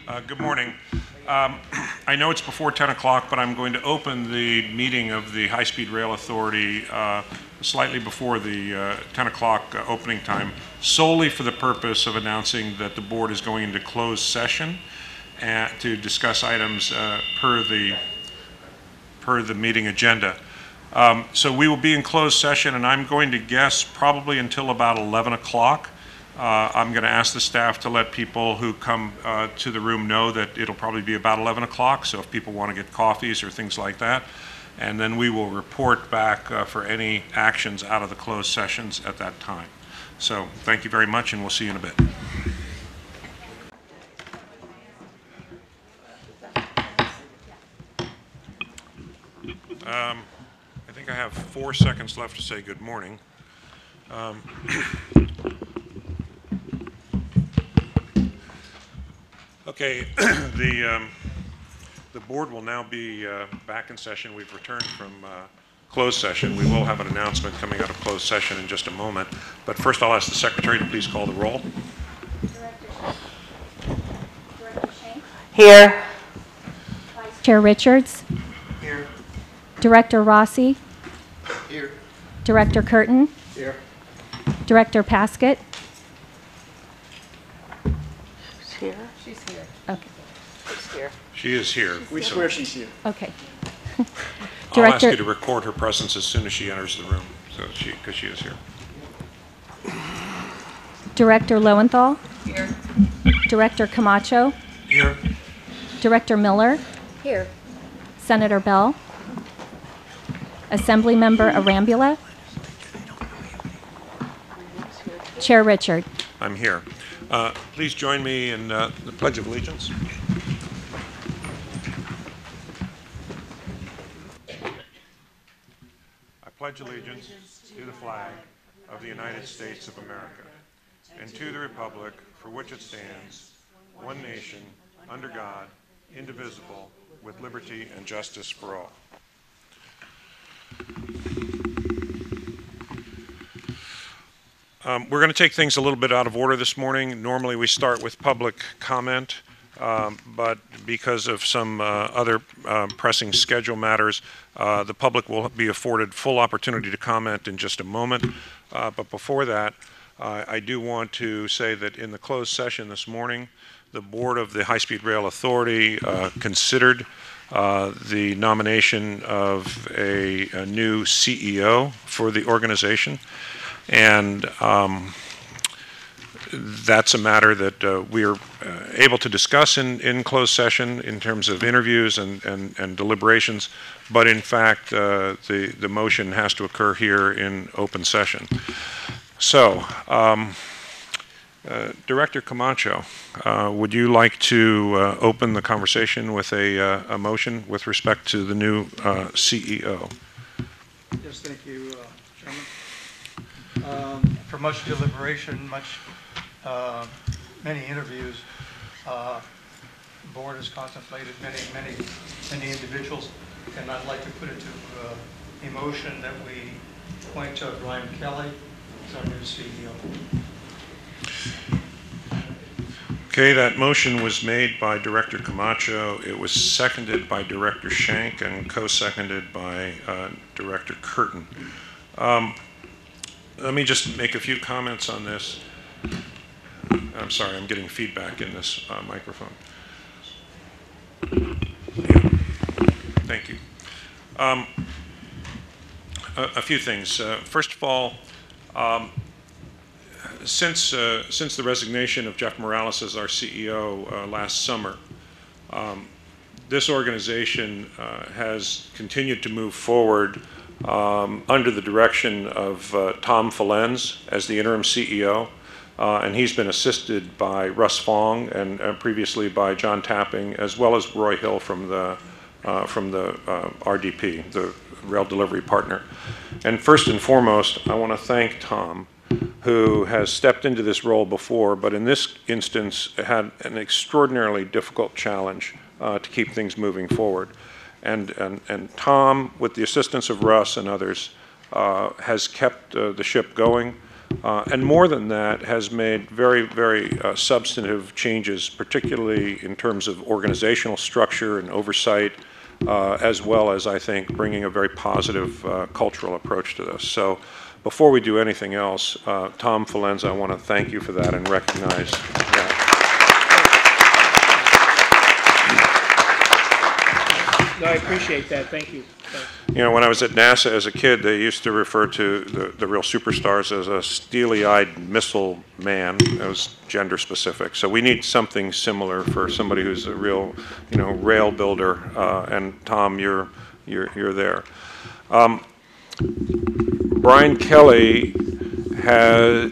Good morning. I know it's before 10 o'clock, but I'm going to open the meeting of the High Speed Rail Authority slightly before the 10 o'clock opening time, solely for the purpose of announcing that the board is going into closed session to discuss items per the meeting agenda. So we will be in closed session, and I'm going to guess probably until about 11 o'clock. I'm going to ask the staff to let people who come to the room know that it'll probably be about 11 o'clock, so if people want to get coffees or things like that. And then we will report back for any actions out of the closed sessions at that time. So thank you very much, and we'll see you in a bit. I think I have 4 seconds left to say good morning. Okay, the board will now be back in session. We've returned from closed session. We will have an announcement coming out of closed session in just a moment. But first I'll ask the secretary to please call the roll. Director Shank. Here. Vice Chair Richards. Here. Director Rossi. Here. Director Curtin. Here. Director Paskett. She's here. She's here. Okay. She's here. She is here. We swear she's here. Okay. I'll ask you to record her presence as soon as she enters the room, so because she is here. Director Lowenthal. Here. Director Camacho. Here. Director Miller. Here. Senator Bell. Assembly Member Arambula. Chair Richard. I'm here. Please join me in the Pledge of Allegiance. I pledge allegiance to the flag of the United States of America and to the republic for which it stands, one nation, under God, indivisible, with liberty and justice for all. We're going to take things a little bit out of order this morning. Normally we start with public comment, but because of some other pressing schedule matters, the public will be afforded full opportunity to comment in just a moment. But before that, I do want to say that in the closed session this morning, the board of the High Speed Rail Authority considered the nomination of a new CEO for the organization. And that's a matter that we are able to discuss in closed session in terms of interviews and deliberations, but in fact the motion has to occur here in open session. So, Director Camacho, would you like to open the conversation with a motion with respect to the new CEO? Yes, thank you, Chairman. For much deliberation, many interviews, the board has contemplated many individuals, and I'd like to put it to a motion that we appoint Brian Kelly as our new CEO. Okay, that motion was made by Director Camacho. It was seconded by Director Shank and co-seconded by Director Curtin. Let me just make a few comments on this. I'm sorry, I'm getting feedback in this microphone. Yeah. Thank you. A few things. First of all, since the resignation of Jeff Morales as our CEO last summer, this organization has continued to move forward under the direction of Tom Fallenz as the interim CEO, and he's been assisted by Russ Fong and previously by John Tapping, as well as Roy Hill from the RDP, the Rail Delivery Partner. And first and foremost, I want to thank Tom, who has stepped into this role before, but in this instance had an extraordinarily difficult challenge to keep things moving forward. And Tom, with the assistance of Russ and others, has kept the ship going. and more than that, has made very, very substantive changes, particularly in terms of organizational structure and oversight, as well as, I think, bringing a very positive cultural approach to this. So before we do anything else, Tom Falenza, I want to thank you for that and recognize that. No, I appreciate that. Thank you. You know, when I was at NASA as a kid, they used to refer to the real superstars as a steely-eyed missile man. That was gender specific. So we need something similar for somebody who's a real, you know, rail builder. And Tom, you're there. Brian Kelly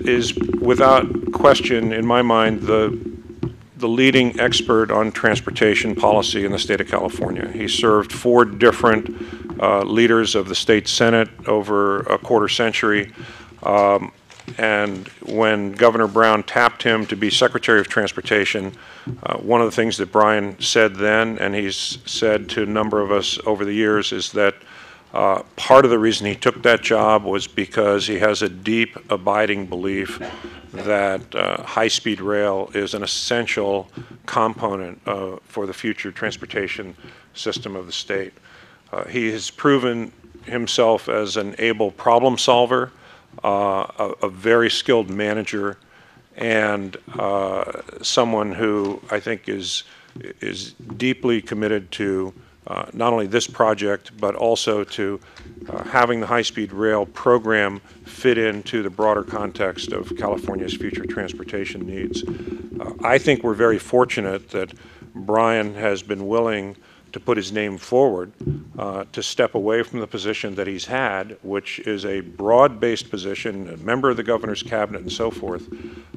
is, without question, in my mind, the leading expert on transportation policy in the state of California. He served 4 different leaders of the state Senate over a quarter century. And when Governor Brown tapped him to be Secretary of Transportation, one of the things that Brian said then, and he's said to a number of us over the years, is that part of the reason he took that job was because he has a deep, abiding belief that high-speed rail is an essential component for the future transportation system of the state. He has proven himself as an able problem solver, a very skilled manager, and someone who I think is deeply committed to not only this project, but also to having the high-speed rail program fit into the broader context of California's future transportation needs. I think we're very fortunate that Brian has been willing to put his name forward, to step away from the position that he's had, which is a broad-based position, a member of the governor's cabinet and so forth,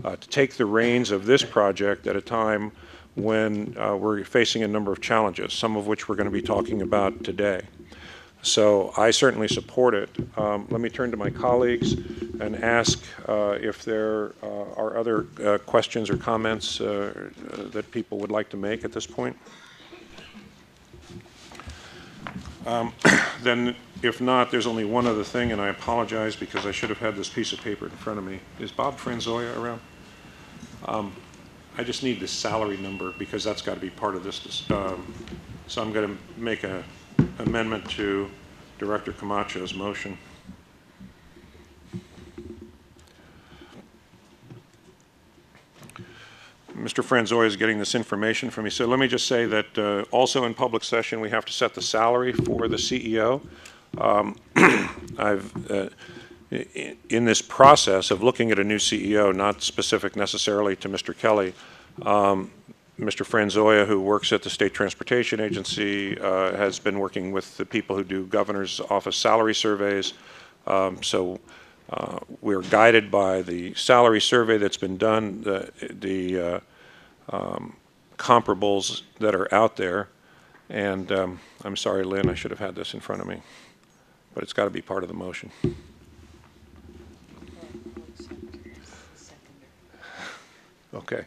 to take the reins of this project at a time when we're facing a number of challenges, some of which we're going to be talking about today. So I certainly support it. Let me turn to my colleagues and ask if there are other questions or comments that people would like to make at this point. Then, if not, there's only one other thing, and I apologize because I should have had this piece of paper in front of me. Is Bob Franzoia around? I just need the salary number because that's got to be part of this. So I'm going to make an amendment to Director Camacho's motion. Mr. Franzoia is getting this information from me. So let me just say that also in public session we have to set the salary for the CEO. In this process of looking at a new CEO, not specific necessarily to Mr. Kelly, Mr. Franzoia, who works at the State Transportation Agency, has been working with the people who do governor's office salary surveys. So we're guided by the salary survey that's been done, the comparables that are out there. And I'm sorry, Lynn, I should have had this in front of me, but it's got to be part of the motion. Okay.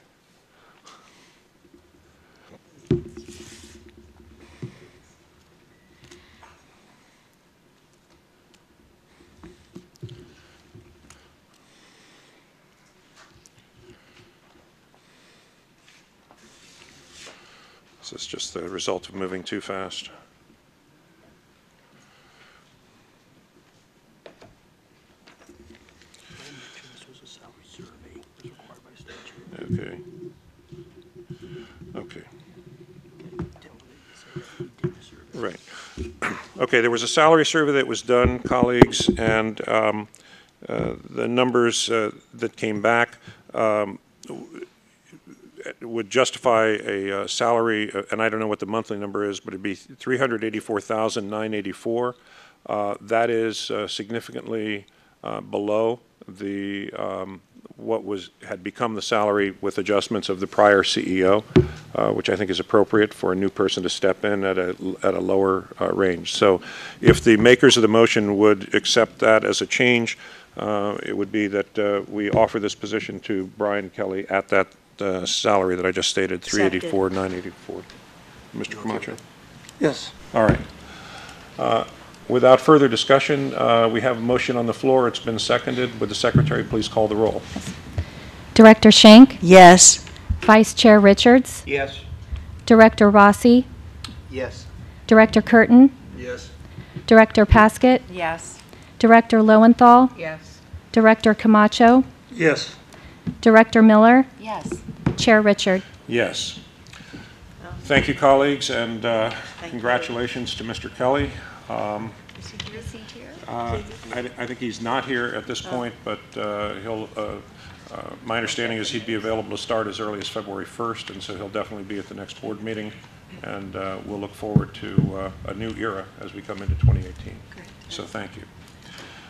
This is just the result of moving too fast. Okay. Okay. Right. Okay, there was a salary survey that was done, colleagues, and the numbers that came back would justify a salary, and I don't know what the monthly number is, but it'd be $384,984. That is significantly below the what had become the salary with adjustments of the prior CEO, which I think is appropriate for a new person to step in at a lower range. So if the makers of the motion would accept that as a change, it would be that we offer this position to Brian Kelly at that salary that I just stated, $384,984. Mr. Camacho? Yes. All right. Without further discussion, we have a motion on the floor. It's been seconded. Would the secretary please call the roll? Director Schenk, Yes. Vice Chair Richards, Yes. Director Rossi, Yes. Director Curtin, Yes. Director Paskett, Yes. Director Lowenthal, Yes. Director Camacho, Yes. Director Miller, Yes. Chair Richard. Yes. Thank you, colleagues, and congratulations to Mr. Kelly. I think he's not here at this point, but my understanding is he'd be available to start as early as February 1st, and so he'll definitely be at the next board meeting, and we'll look forward to a new era as we come into 2018. Great. So thank you.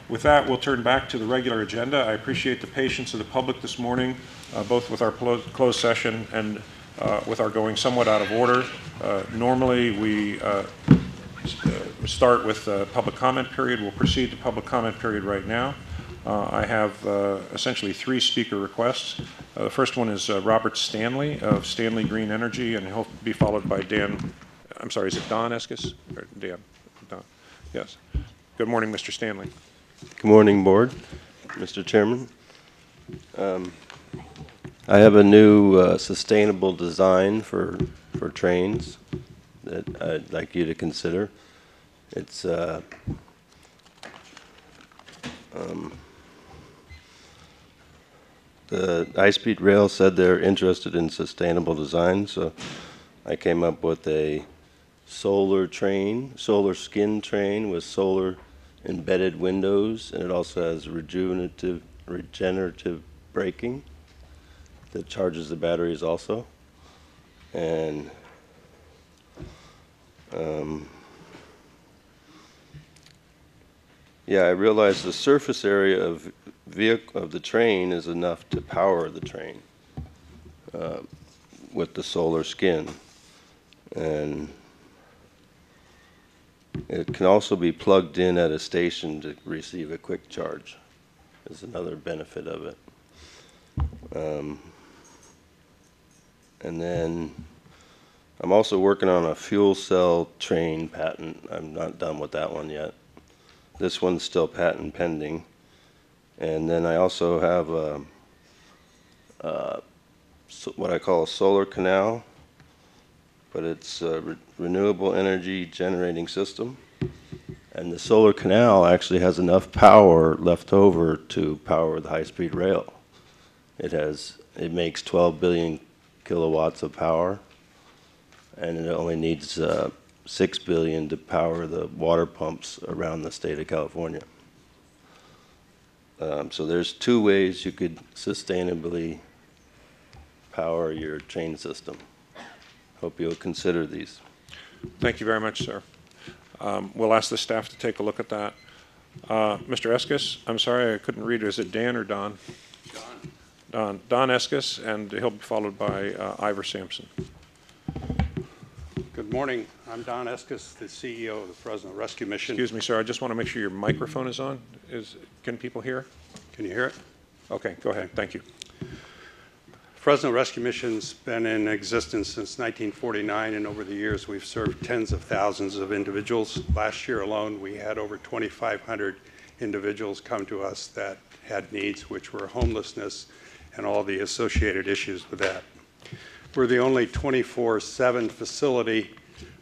With that, we'll turn back to the regular agenda. I appreciate the patience of the public this morning, both with our closed session and with our going somewhat out of order. Normally, we start with the public comment period. We'll proceed to public comment period right now. I have essentially 3 speaker requests. The first one is Robert Stanley of Stanley Green Energy, and he'll be followed by Dan. I'm sorry, is it Don Eskis? Or Dan? Don. Yes. Good morning, Mr. Stanley. Good morning, Board, Mr. Chairman. I have a new sustainable design for trains that I'd like you to consider. It's the high-speed rail said they're interested in sustainable design, so I came up with a solar skin train with solar embedded windows, and it also has regenerative braking that charges the batteries also. And yeah, I realized the surface area of the train is enough to power the train with the solar skin, and it can also be plugged in at a station to receive a quick charge. Is another benefit of it. And then I'm also working on a fuel cell train patent. I'm not done with that one yet. This one's still patent pending. And then I also have what I call a solar canal, but it's a renewable energy generating system. And the solar canal actually has enough power left over to power the high-speed rail. It makes 12 billion kilowatts of power, and it only needs 6 billion to power the water pumps around the state of California. So there's 2 ways you could sustainably power your train system. Hope you'll consider these. Thank you very much, sir. We'll ask the staff to take a look at that. Mr. Eskis, I'm sorry, I couldn't read. Is it Dan or Don? Don. Don Eskis, and he'll be followed by Ivor Sampson. Good morning. I'm Don Eskis, the CEO of the Fresno Rescue Mission. Excuse me, sir. I just want to make sure your microphone is on. Can people hear? Can you hear it? Okay, go ahead. Thank you. Fresno Rescue Mission's been in existence since 1949, and over the years we've served tens of thousands of individuals. Last year alone, we had over 2,500 individuals come to us that had needs, which were homelessness and all the associated issues with that. We're the only 24/7 facility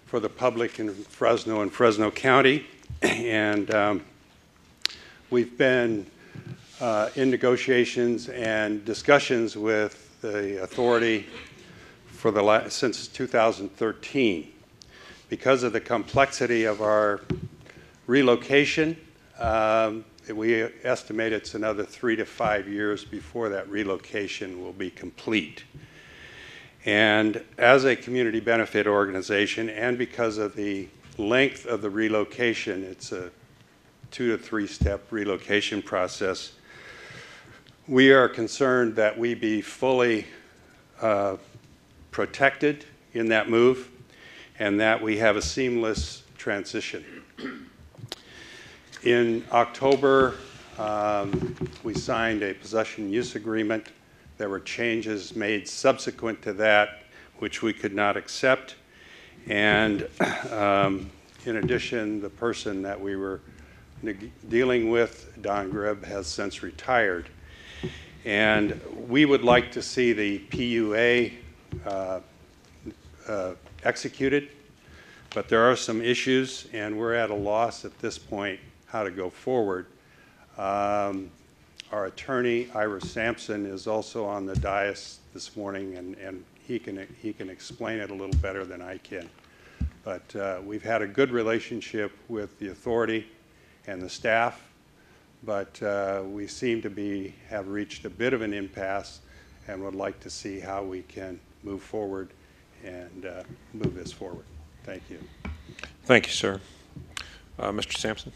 for the public in Fresno and Fresno County, and we've been in negotiations and discussions with the authority for since 2013. Because of the complexity of our relocation, we estimate it's another 3 to 5 years before that relocation will be complete. And as a community benefit organization, and because of the length of the relocation, it's a 2 to 3 step relocation process, we are concerned that we be fully protected in that move and that we have a seamless transition. In October, we signed a possession use agreement. There were changes made subsequent to that which we could not accept, and In addition, the person that we were dealing with, Don Greb, has since retired. And we would like to see the PUA executed, but there are some issues, and we're at a loss at this point how to go forward. Our attorney, Ira Sampson, is also on the dais this morning, and he can explain it a little better than I can. But we've had a good relationship with the authority and the staff, but we seem to have reached a bit of an impasse and would like to see how we can move forward and move this forward. Thank you. Thank you, sir. Mr. Sampson?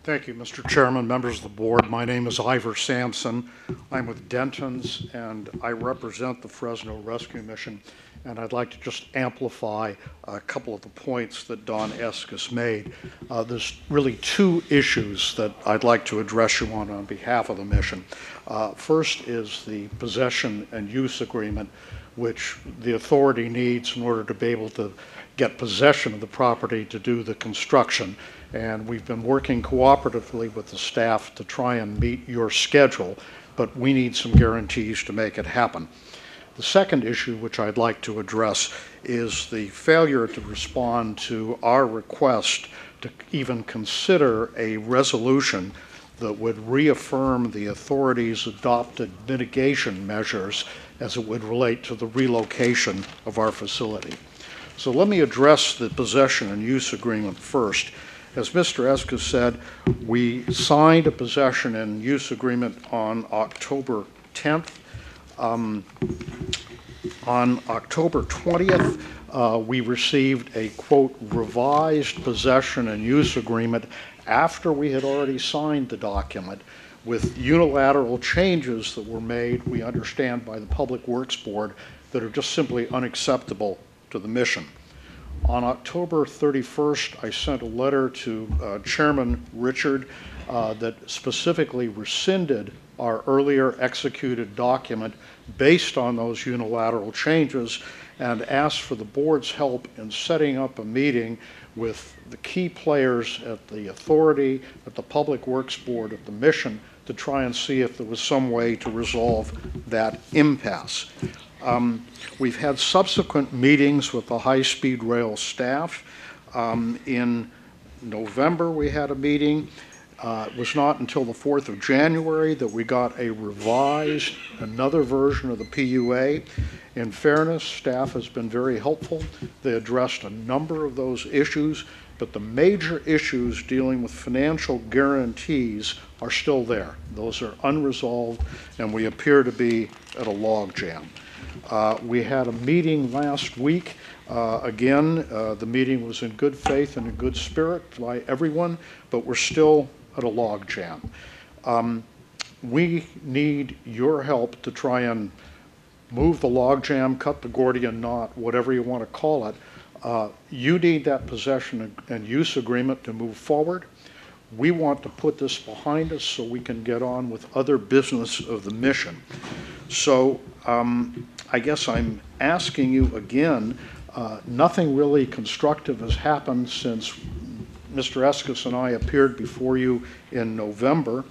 Thank you, Mr. Chairman, members of the board. My name is Ivor Sampson. I'm with Denton's, and I represent the Fresno Rescue Mission. And I'd like to just amplify a couple of the points that Don Escus made. There's really two issues that I'd like to address you on behalf of the mission. First is the possession and use agreement, which the authority needs in order to be able to get possession of the property to do the construction. And we've been working cooperatively with the staff to try and meet your schedule, but we need some guarantees to make it happen. The second issue which I'd like to address is the failure to respond to our request to even consider a resolution that would reaffirm the authority's adopted mitigation measures as it would relate to the relocation of our facility. So let me address the possession and use agreement first. As Mr. Escus said, we signed a possession and use agreement on October 10th. On October 20th, we received a, quote, revised possession and use agreement after we had already signed the document with unilateral changes that were made, we understand, by the Public Works Board that are just simply unacceptable to the mission. On October 31st, I sent a letter to Chairman Richard that specifically rescinded our earlier executed document based on those unilateral changes and asked for the board's help in setting up a meeting with the key players at the authority, at the Public Works Board, at the mission, to try and see if there was some way to resolve that impasse. We've had subsequent meetings with the high-speed rail staff. In November, we had a meeting. It was not until the 4th of January that we got a revised, another version of the PUA. In fairness, staff has been very helpful. They addressed a number of those issues, but the major issues dealing with financial guarantees are still there. Those are unresolved, and we appear to be at a logjam. We had a meeting last week. Again, the meeting was in good faith and in good spirit by everyone, but we're still at a logjam. We need your help to try and move the logjam, cut the Gordian knot, whatever you want to call it. You need that possession and use agreement to move forward. We want to put this behind us so we can get on with other business of the mission. So I guess I'm asking you again, nothing really constructive has happened since Mr. Escus and I appeared before you in November.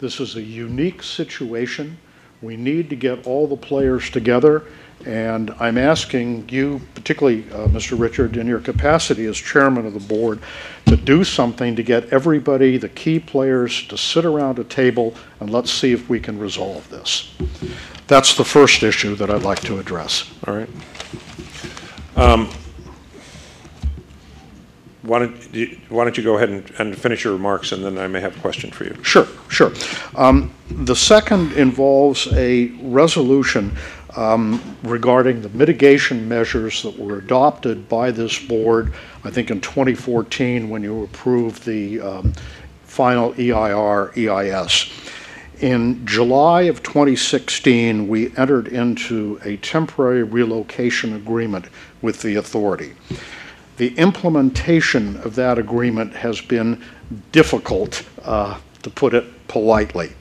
This is a unique situation. We need to get all the players together, and I'm asking you, particularly Mr. Richard, in your capacity as chairman of the board, to do something to get everybody, the key players, to sit around a table and let's see if we can resolve this. That's the first issue that I'd like to address. All right. Why don't you go ahead and finish your remarks, and then I may have a question for you. Sure. The second involves a resolution regarding the mitigation measures that were adopted by this board, I think in 2014 when you approved the final EIS. In July of 2016, we entered into a temporary relocation agreement with the authority. The implementation of that agreement has been difficult, to put it politely.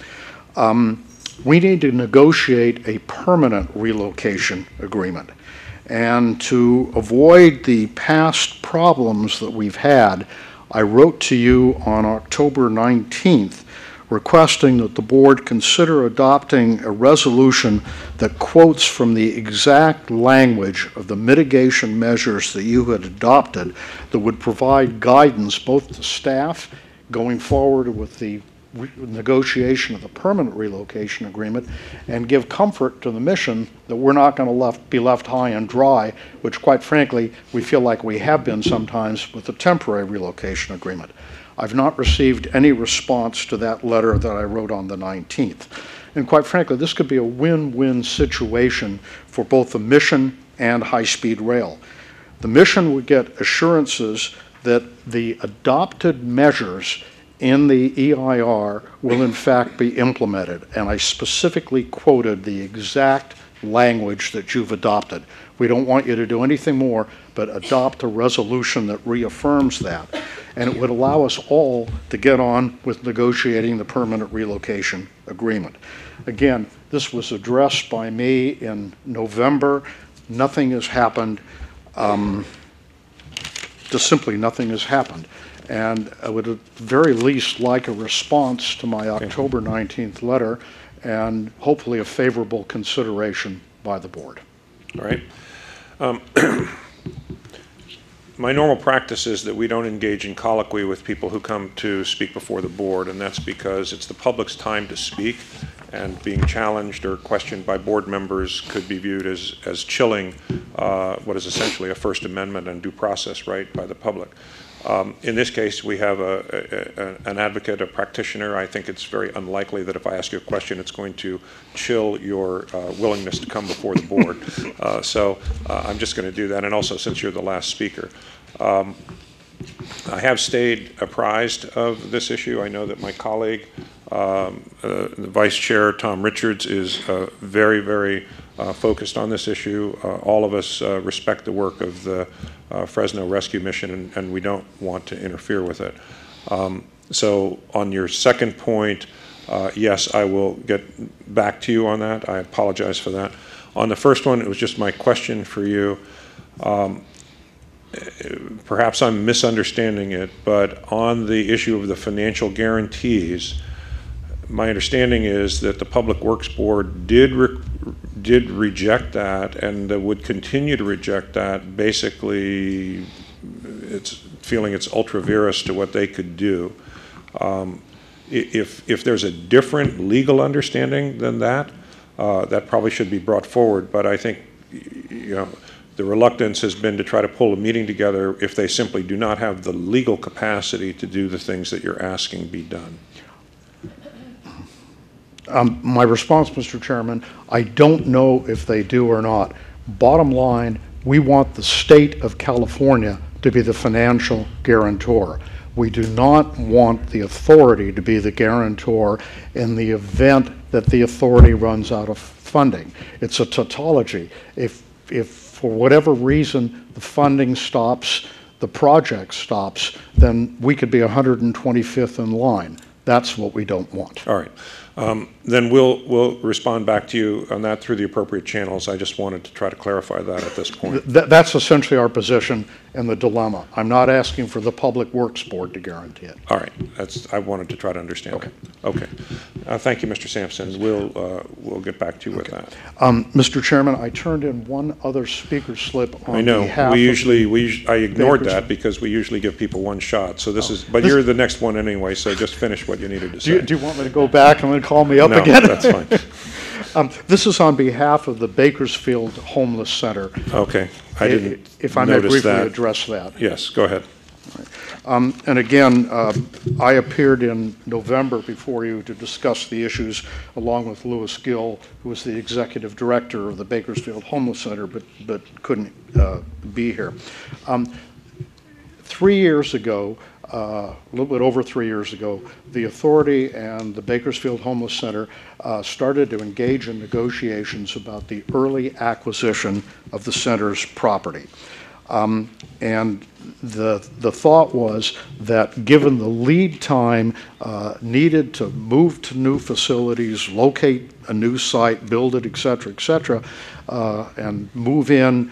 we need to negotiate a permanent relocation agreement. And to avoid the past problems that we've had, I wrote to you on October 19th requesting that the board consider adopting a resolution that quotes from the exact language of the mitigation measures that you had adopted that would provide guidance both to staff going forward with the negotiation of the permanent relocation agreement and give comfort to the mission that we're not going to be left high and dry, which quite frankly we feel like we have been sometimes with the temporary relocation agreement. I've not received any response to that letter that I wrote on the 19th. And quite frankly, this could be a win-win situation for both the mission and high-speed rail. The mission would get assurances that the adopted measures in the EIR will in fact be implemented. And I specifically quoted the exact language that you've adopted. We don't want you to do anything more but adopt a resolution that reaffirms that. And it would allow us all to get on with negotiating the permanent relocation agreement. Again, this was addressed by me in November. Nothing has happened. Just simply nothing has happened. And I would at the very least like a response to my October 19th letter and hopefully a favorable consideration by the board. All right. My normal practice is that we don't engage in colloquy with people who come to speak before the board, and that's because it's the public's time to speak, and being challenged or questioned by board members could be viewed as chilling what is essentially a First Amendment and due process right by the public. In this case, we have an advocate, a practitioner. I think it's very unlikely that if I ask you a question, it's going to chill your willingness to come before the board. So I'm just going to do that. And also, since you're the last speaker, I have stayed apprised of this issue. I know that my colleague, the Vice Chair, Tom Richards, is very, very focused on this issue. All of us respect the work of the Fresno Rescue Mission, and we don't want to interfere with it. So on your second point, yes, I will get back to you on that. I apologize for that. On the first one, it was just my question for you. Perhaps I'm misunderstanding it, but on the issue of the financial guarantees, my understanding is that the Public Works Board did reject that and would continue to reject that. Basically, it's feeling it's ultra vires to what they could do. If there's a different legal understanding than that, that probably should be brought forward. But I think, you know, the reluctance has been to try to pull a meeting together if they simply do not have the legal capacity to do the things that you're asking be done. My response, Mr. Chairman, I don't know if they do or not. Bottom line, we want the state of California to be the financial guarantor. We do not want the authority to be the guarantor in the event that the authority runs out of funding. It's a tautology. If for whatever reason the funding stops, the project stops, then we could be 125th in line. That's what we don't want. All right. Then we'll respond back to you on that through the appropriate channels. I just wanted to try to clarify that at this point. That's essentially our position and the dilemma. I'm not asking for the Public Works Board to guarantee it. All right. I wanted to try to understand. Okay. That. Okay. Thank you, Mr. Sampson. We'll get back to you with that. Mr. Chairman, I turned in one other speaker slip on behalf I ignored that because we usually give people one shot. So but you're the next one anyway. So just finish what you needed to say. Do you want me to go back and then call me up again? No, that's fine. This is on behalf of the Bakersfield Homeless Center. Okay. I didn't If I may briefly address that. Yes, go ahead. And again, I appeared in November before you to discuss the issues along with Louise Gill, who was the executive director of the Bakersfield Homeless Center, but couldn't be here. 3 years ago, a little bit over 3 years ago, the authority and the Bakersfield Homeless Center started to engage in negotiations about the early acquisition of the center's property. And the thought was that given the lead time needed to move to new facilities, locate a new site, build it, et cetera, and move in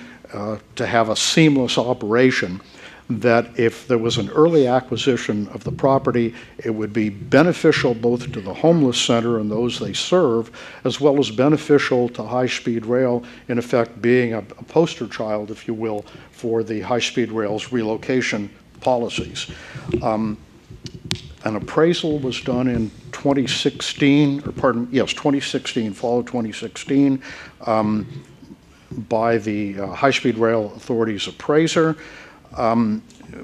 to have a seamless operation, that if there was an early acquisition of the property, it would be beneficial both to the homeless center and those they serve, as well as beneficial to high-speed rail, in effect being a poster child, if you will, for the high-speed rail's relocation policies. An appraisal was done in 2016, or pardon, yes, 2016, fall of 2016, by the High-Speed Rail Authority's appraiser.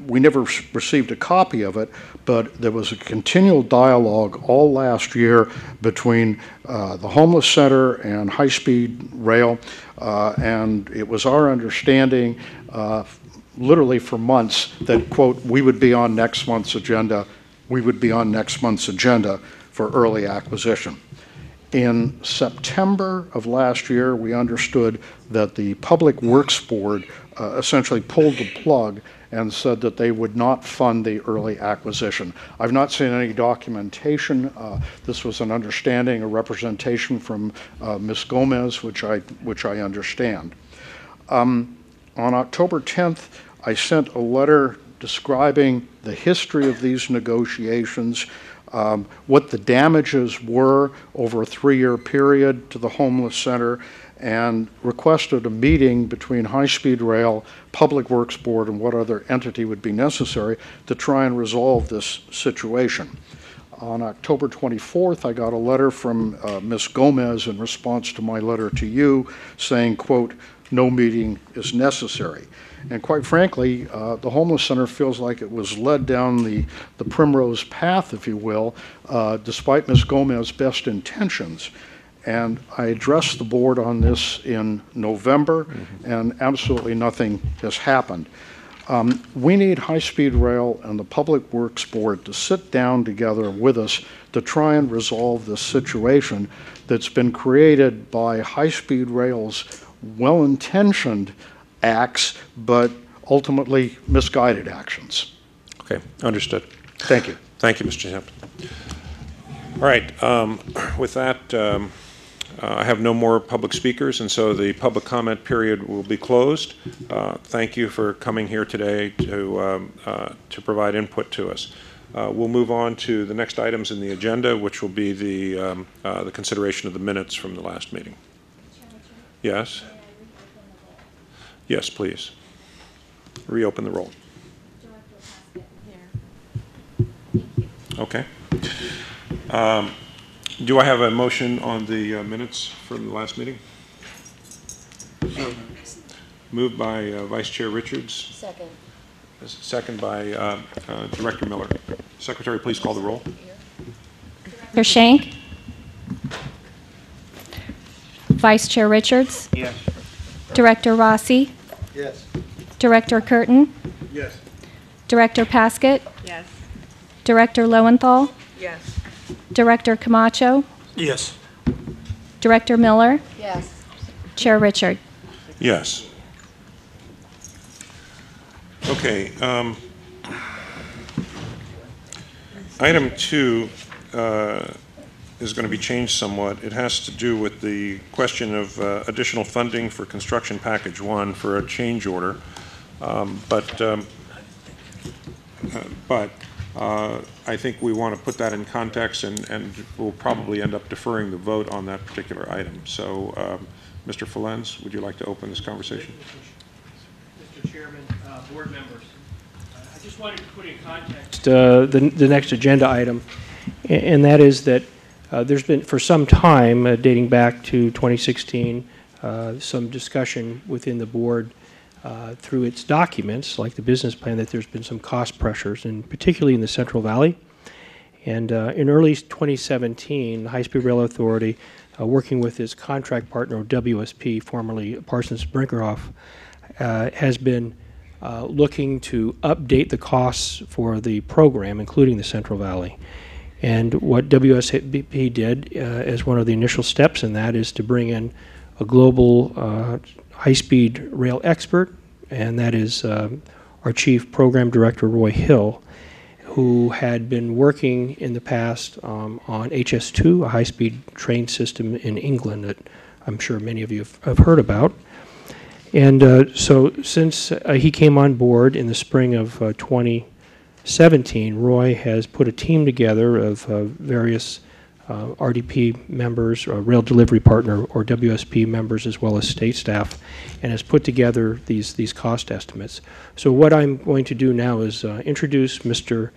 We never received a copy of it, but there was a continual dialogue all last year between the homeless center and high-speed rail, and it was our understanding literally for months that, quote, we would be on next month's agenda, for early acquisition. In September of last year, we understood that the Public Works Board essentially pulled the plug and said that they would not fund the early acquisition. I've not seen any documentation. This was an understanding, a representation from Ms. Gomez, which I understand. On October 10th, I sent a letter describing the history of these negotiations, what the damages were over a 3-year period to the homeless center, and requested a meeting between High-Speed Rail, Public Works Board, and what other entity would be necessary to try and resolve this situation. On October 24th, I got a letter from Ms. Gomez in response to my letter to you saying, quote, no meeting is necessary. And quite frankly, the homeless center feels like it was led down the primrose path, if you will, despite Ms. Gomez's best intentions. And I addressed the board on this in November, and absolutely nothing has happened. We need High-Speed Rail and the Public Works Board to sit down together with us to try and resolve this situation that's been created by High-Speed Rail's well-intentioned acts, but ultimately misguided actions. Okay, understood. Thank you. Thank you, Mr. Hampton. All right, with that, I have no more public speakers, and so the public comment period will be closed. Thank you for coming here today to provide input to us. We'll move on to the next items in the agenda, which will be the consideration of the minutes from the last meeting. Yes? Yes, please. Reopen the roll. Okay. Do I have a motion on the minutes from the last meeting? Moved by Vice Chair Richards. Second. Second by Director Miller. Secretary, please call the roll. Director Schenck? Vice Chair Richards? Yes. Director Rossi? Yes. Director Curtin? Yes. Director Paskett? Yes. Director Lowenthal? Yes. Director Camacho? Yes. Director Miller? Yes. Chair Richard? Yes. Okay. Item 2 is going to be changed somewhat. It has to do with the question of additional funding for construction package 1 for a change order. I think we want to put that in context, and we'll probably end up deferring the vote on that particular item. So, Mr. Falens, would you like to open this conversation? Mr. Chairman, board members, I just wanted to put in context the next agenda item, and that is that there's been, for some time, dating back to 2016, some discussion within the board through its documents, like the business plan, that there's been some cost pressures, and particularly in the Central Valley. And in early 2017, the High-Speed Rail Authority, working with its contract partner, WSP, formerly Parsons Brinkerhoff, has been looking to update the costs for the program, including the Central Valley. And what WSP did as one of the initial steps in that is to bring in a global high-speed rail expert and that is our Chief Program Director, Roy Hill, who had been working in the past on HS2, a high-speed train system in England that I'm sure many of you have heard about. And so since he came on board in the spring of 2017, Roy has put a team together of various RDP members, Rail Delivery Partner, or WSP members, as well as state staff, and has put together these cost estimates. So what I'm going to do now is introduce Mr.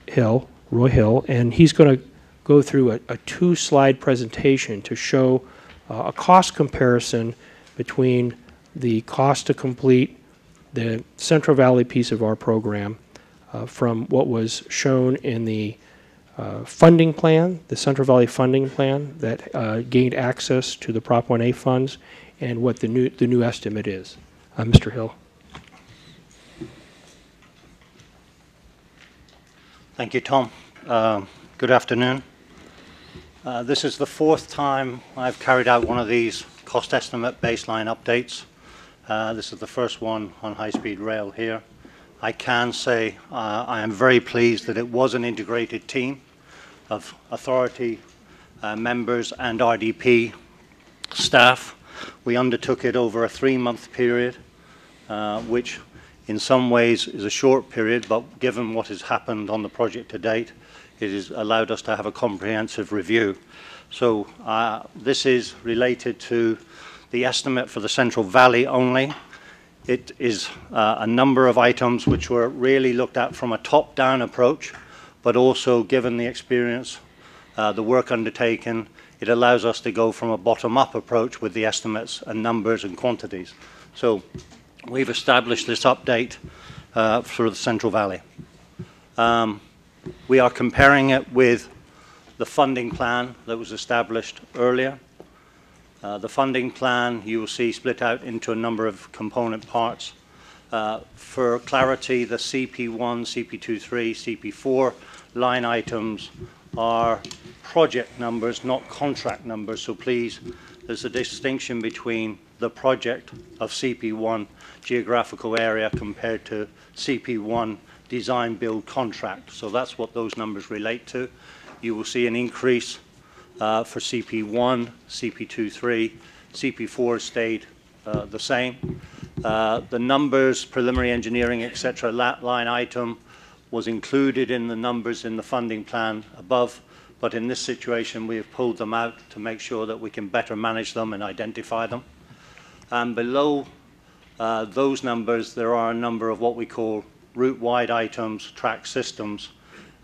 Hill, Roy Hill, and he's going to go through a two-slide presentation to show a cost comparison between the cost to complete the Central Valley piece of our program from what was shown in the funding plan, the Central Valley funding plan that gained access to the Prop 1A funds, and what the new estimate is. Mr. Hill. Thank you, Tom. Good afternoon. This is the fourth time I've carried out one of these cost estimate baseline updates. This is the first one on high-speed rail here. I can say I am very pleased that it was an integrated team of authority members and RDP staff. We undertook it over a 3-month period, which in some ways is a short period, but given what has happened on the project to date, it has allowed us to have a comprehensive review. So this is related to the estimate for the Central Valley only. It is a number of items which were really looked at from a top-down approach, but also given the experience, the work undertaken, it allows us to go from a bottom-up approach with the estimates and numbers and quantities. So we've established this update for the Central Valley. We are comparing it with the funding plan that was established earlier. The funding plan you will see split out into a number of component parts. For clarity, the CP1, CP23, CP4 line items are project numbers, not contract numbers. So please, there's a distinction between the project of CP1 geographical area compared to CP1 design build contract. So that's what those numbers relate to. You will see an increase for CP1, CP23, CP4 stayed the same. The numbers, preliminary engineering, etc., line item was included in the numbers in the funding plan above, but in this situation we have pulled them out to make sure that we can better manage them and identify them. And below those numbers there are a number of what we call route-wide items, track systems,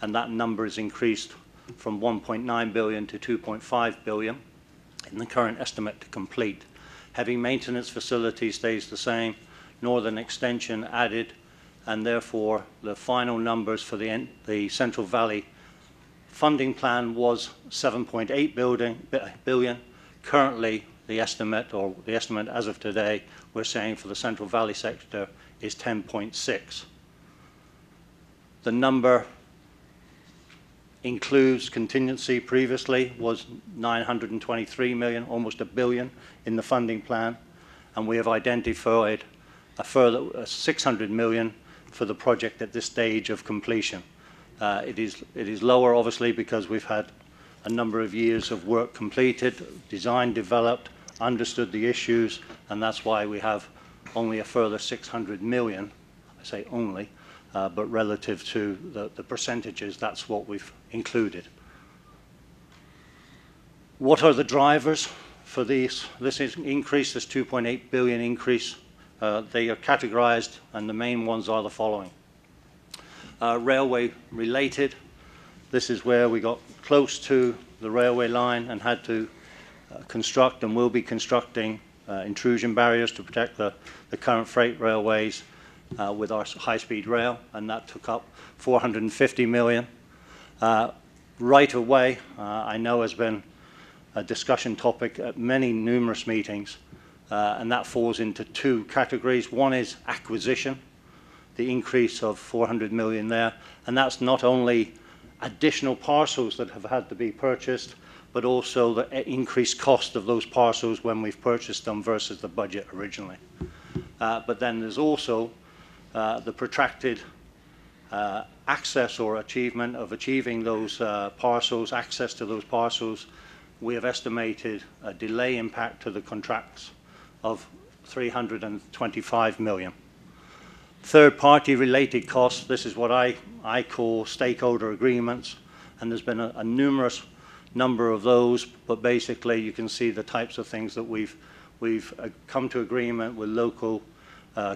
and that number is increased from 1.9 billion to 2.5 billion in the current estimate to complete. Heavy maintenance facility stays the same, northern extension added, and therefore the final numbers for the Central Valley funding plan was 7.8 billion. Currently the estimate, or the estimate as of today, we're saying for the Central Valley sector is 10.6. The number includes contingency. Previously was 923 million, almost a billion in the funding plan, and we have identified a further 600 million for the project at this stage of completion. It is lower obviously because we've had a number of years of work completed, design developed, understood the issues, and that's why we have only a further 600 million. I say only, but relative to the percentages, that's what we've included. What are the drivers for this increase, this 2.8 billion increase? They are categorized, and the main ones are the following. Railway related. This is where we got close to the railway line and had to construct and will be constructing intrusion barriers to protect the current freight railways with our high-speed rail, and that took up 450 million. Right away, I know has been a discussion topic at numerous meetings, and that falls into two categories. One is acquisition, the increase of 400 million there, and that's not only additional parcels that have had to be purchased, but also the increased cost of those parcels when we've purchased them versus the budget originally. But then there's also the protracted access or achievement of achieving those parcels, access to those parcels. We have estimated a delay impact to the contracts of $325 million. Third-party related costs, this is what I call stakeholder agreements, and there's been a numerous number of those, but basically you can see the types of things that we've come to agreement with local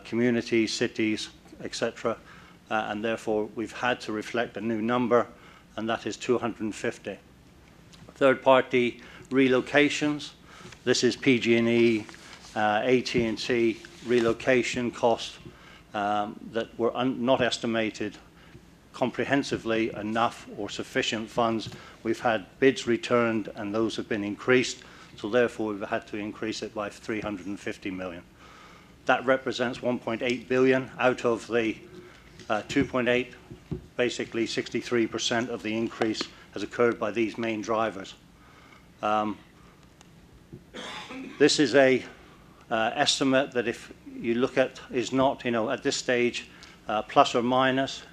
communities, cities, etc., and therefore we've had to reflect a new number, and that is 250. Third-party relocations, this is PG&E, AT&T relocation costs that were not estimated comprehensively enough or sufficient funds. We've had bids returned and those have been increased, so therefore we've had to increase it by $350 million. That represents $1.8 billion out of the 2.8, basically 63% of the increase has occurred by these main drivers. This is a estimate that, if you look at, is not, at this stage, plus or minus.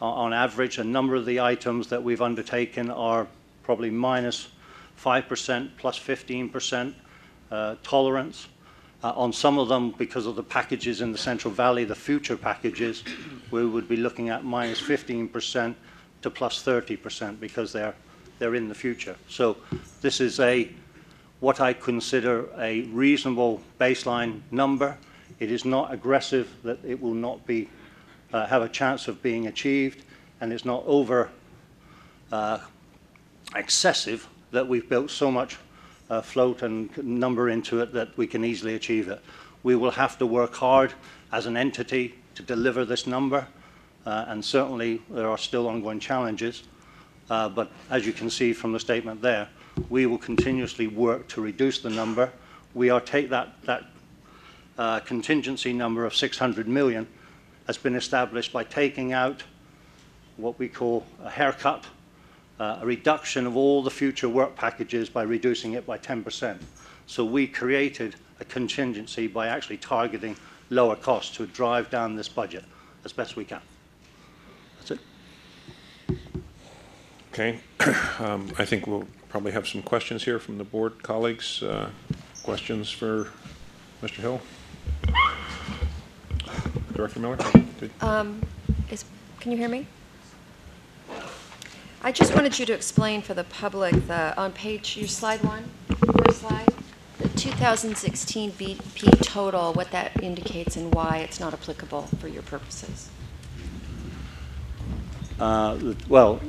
On average, a number of the items that we've undertaken are probably minus 5%, plus 15% tolerance. On some of them, because of the packages in the Central Valley, the future packages, we would be looking at minus 15% to plus 30% because they're in the future. So this is what I consider a reasonable baseline number. It is not aggressive that it will not be have a chance of being achieved, and it's not over excessive that we've built so much float and number into it that we can easily achieve it. We will have to work hard as an entity to deliver this number, and certainly there are still ongoing challenges, but as you can see from the statement there, we will continuously work to reduce the number. We are take that contingency number of $600 million has been established by taking out what we call a haircut, a reduction of all the future work packages by reducing it by 10%. So we created a contingency by actually targeting lower costs to drive down this budget as best we can. That's it. Okay. I think we'll probably have some questions here from the board colleagues. Questions for Mr. Hill? Director Miller? Can you hear me? I just wanted you to explain for the public on page, your slide one, first slide, the 2016 BP total, what that indicates and why it's not applicable for your purposes. Well,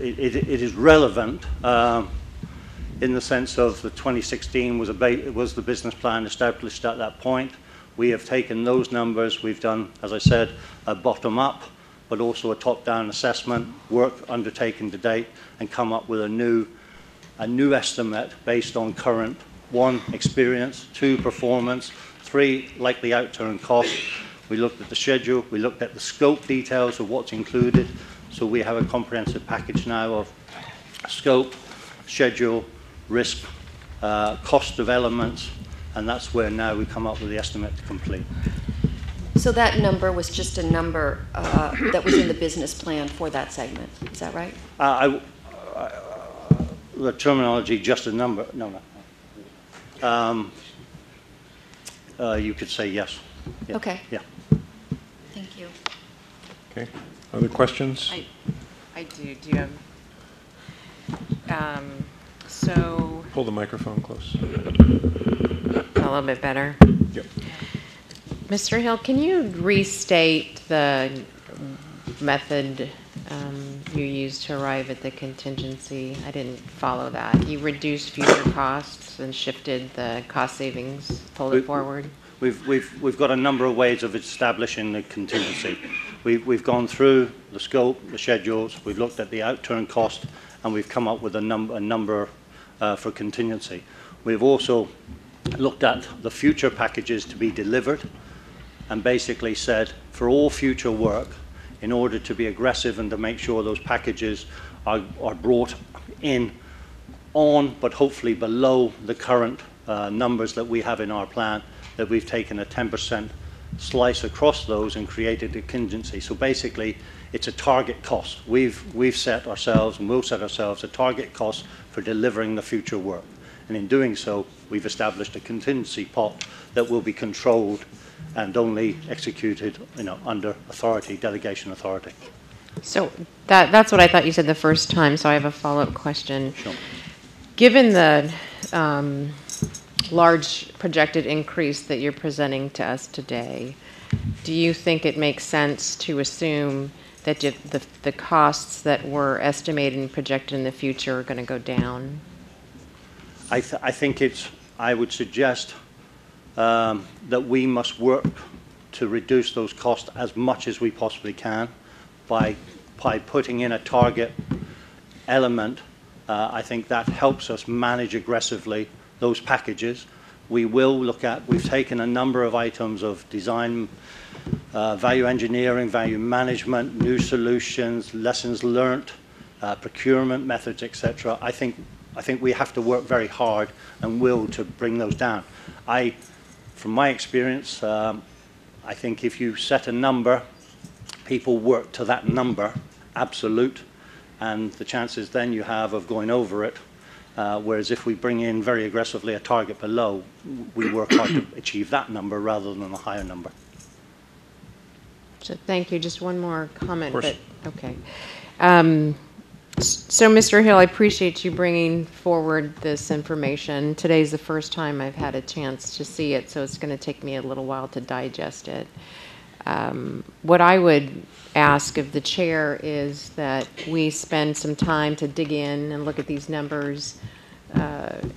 it is relevant in the sense of the 2016 was the business plan established at that point. We have taken those numbers. We've done, as I said, a bottom-up, but also a top-down assessment, work undertaken to date, and come up with a new estimate based on current, 1, experience, 2, performance, 3, likely outturn cost. We looked at the schedule. We looked at the scope details of what's included. So we have a comprehensive package now of scope, schedule, risk, cost of elements, and that's where now we come up with the estimate to complete. So that number was just a number that was in the business plan for that segment. Is that right? The terminology, just a number, no. You could say yes. Yeah. Okay. Yeah. Thank you. Okay. Other questions? I do. Do you have... so... Pull the microphone close. A little bit better? Yep. Mr. Hill, can you restate the method you used to arrive at the contingency? I didn't follow that. You reduced future costs and shifted the cost savings, pulled it forward? We've got a number of ways of establishing the contingency. We've gone through the scope, the schedules, we've looked at the outturn cost, and we've come up with a number for contingency. We've also looked at the future packages to be delivered and basically said for all future work, in order to be aggressive and to make sure those packages are brought in on, but hopefully below the current numbers that we have in our plan, that we've taken a 10% slice across those and created a contingency. So basically, it's a target cost. We've set ourselves, and will set ourselves, a target cost for delivering the future work. And in doing so, we've established a contingency pot that will be controlled and only executed, under authority, delegation authority. So that's what I thought you said the first time, so I have a follow-up question. Sure. Given the large projected increase that you're presenting to us today, do you think it makes sense to assume that the costs that were estimated and projected in the future are going to go down? I think I would suggest that we must work to reduce those costs as much as we possibly can by putting in a target element. I think that helps us manage aggressively those packages. We've taken a number of items of design, value engineering, value management, new solutions, lessons learned, procurement methods, etc. I think we have to work very hard and will to bring those down. From my experience, I think if you set a number, people work to that number, absolute, and the chances then you have of going over it. Whereas if we bring in very aggressively a target below, we work hard to achieve that number rather than a higher number. So thank you. Just one more comment. Of course. Okay. So, Mr. Hill, I appreciate you bringing forward this information. Today's the first time I've had a chance to see it, so it's going to take me a little while to digest it. What I would ask of the chair is that we spend some time to dig in and look at these numbers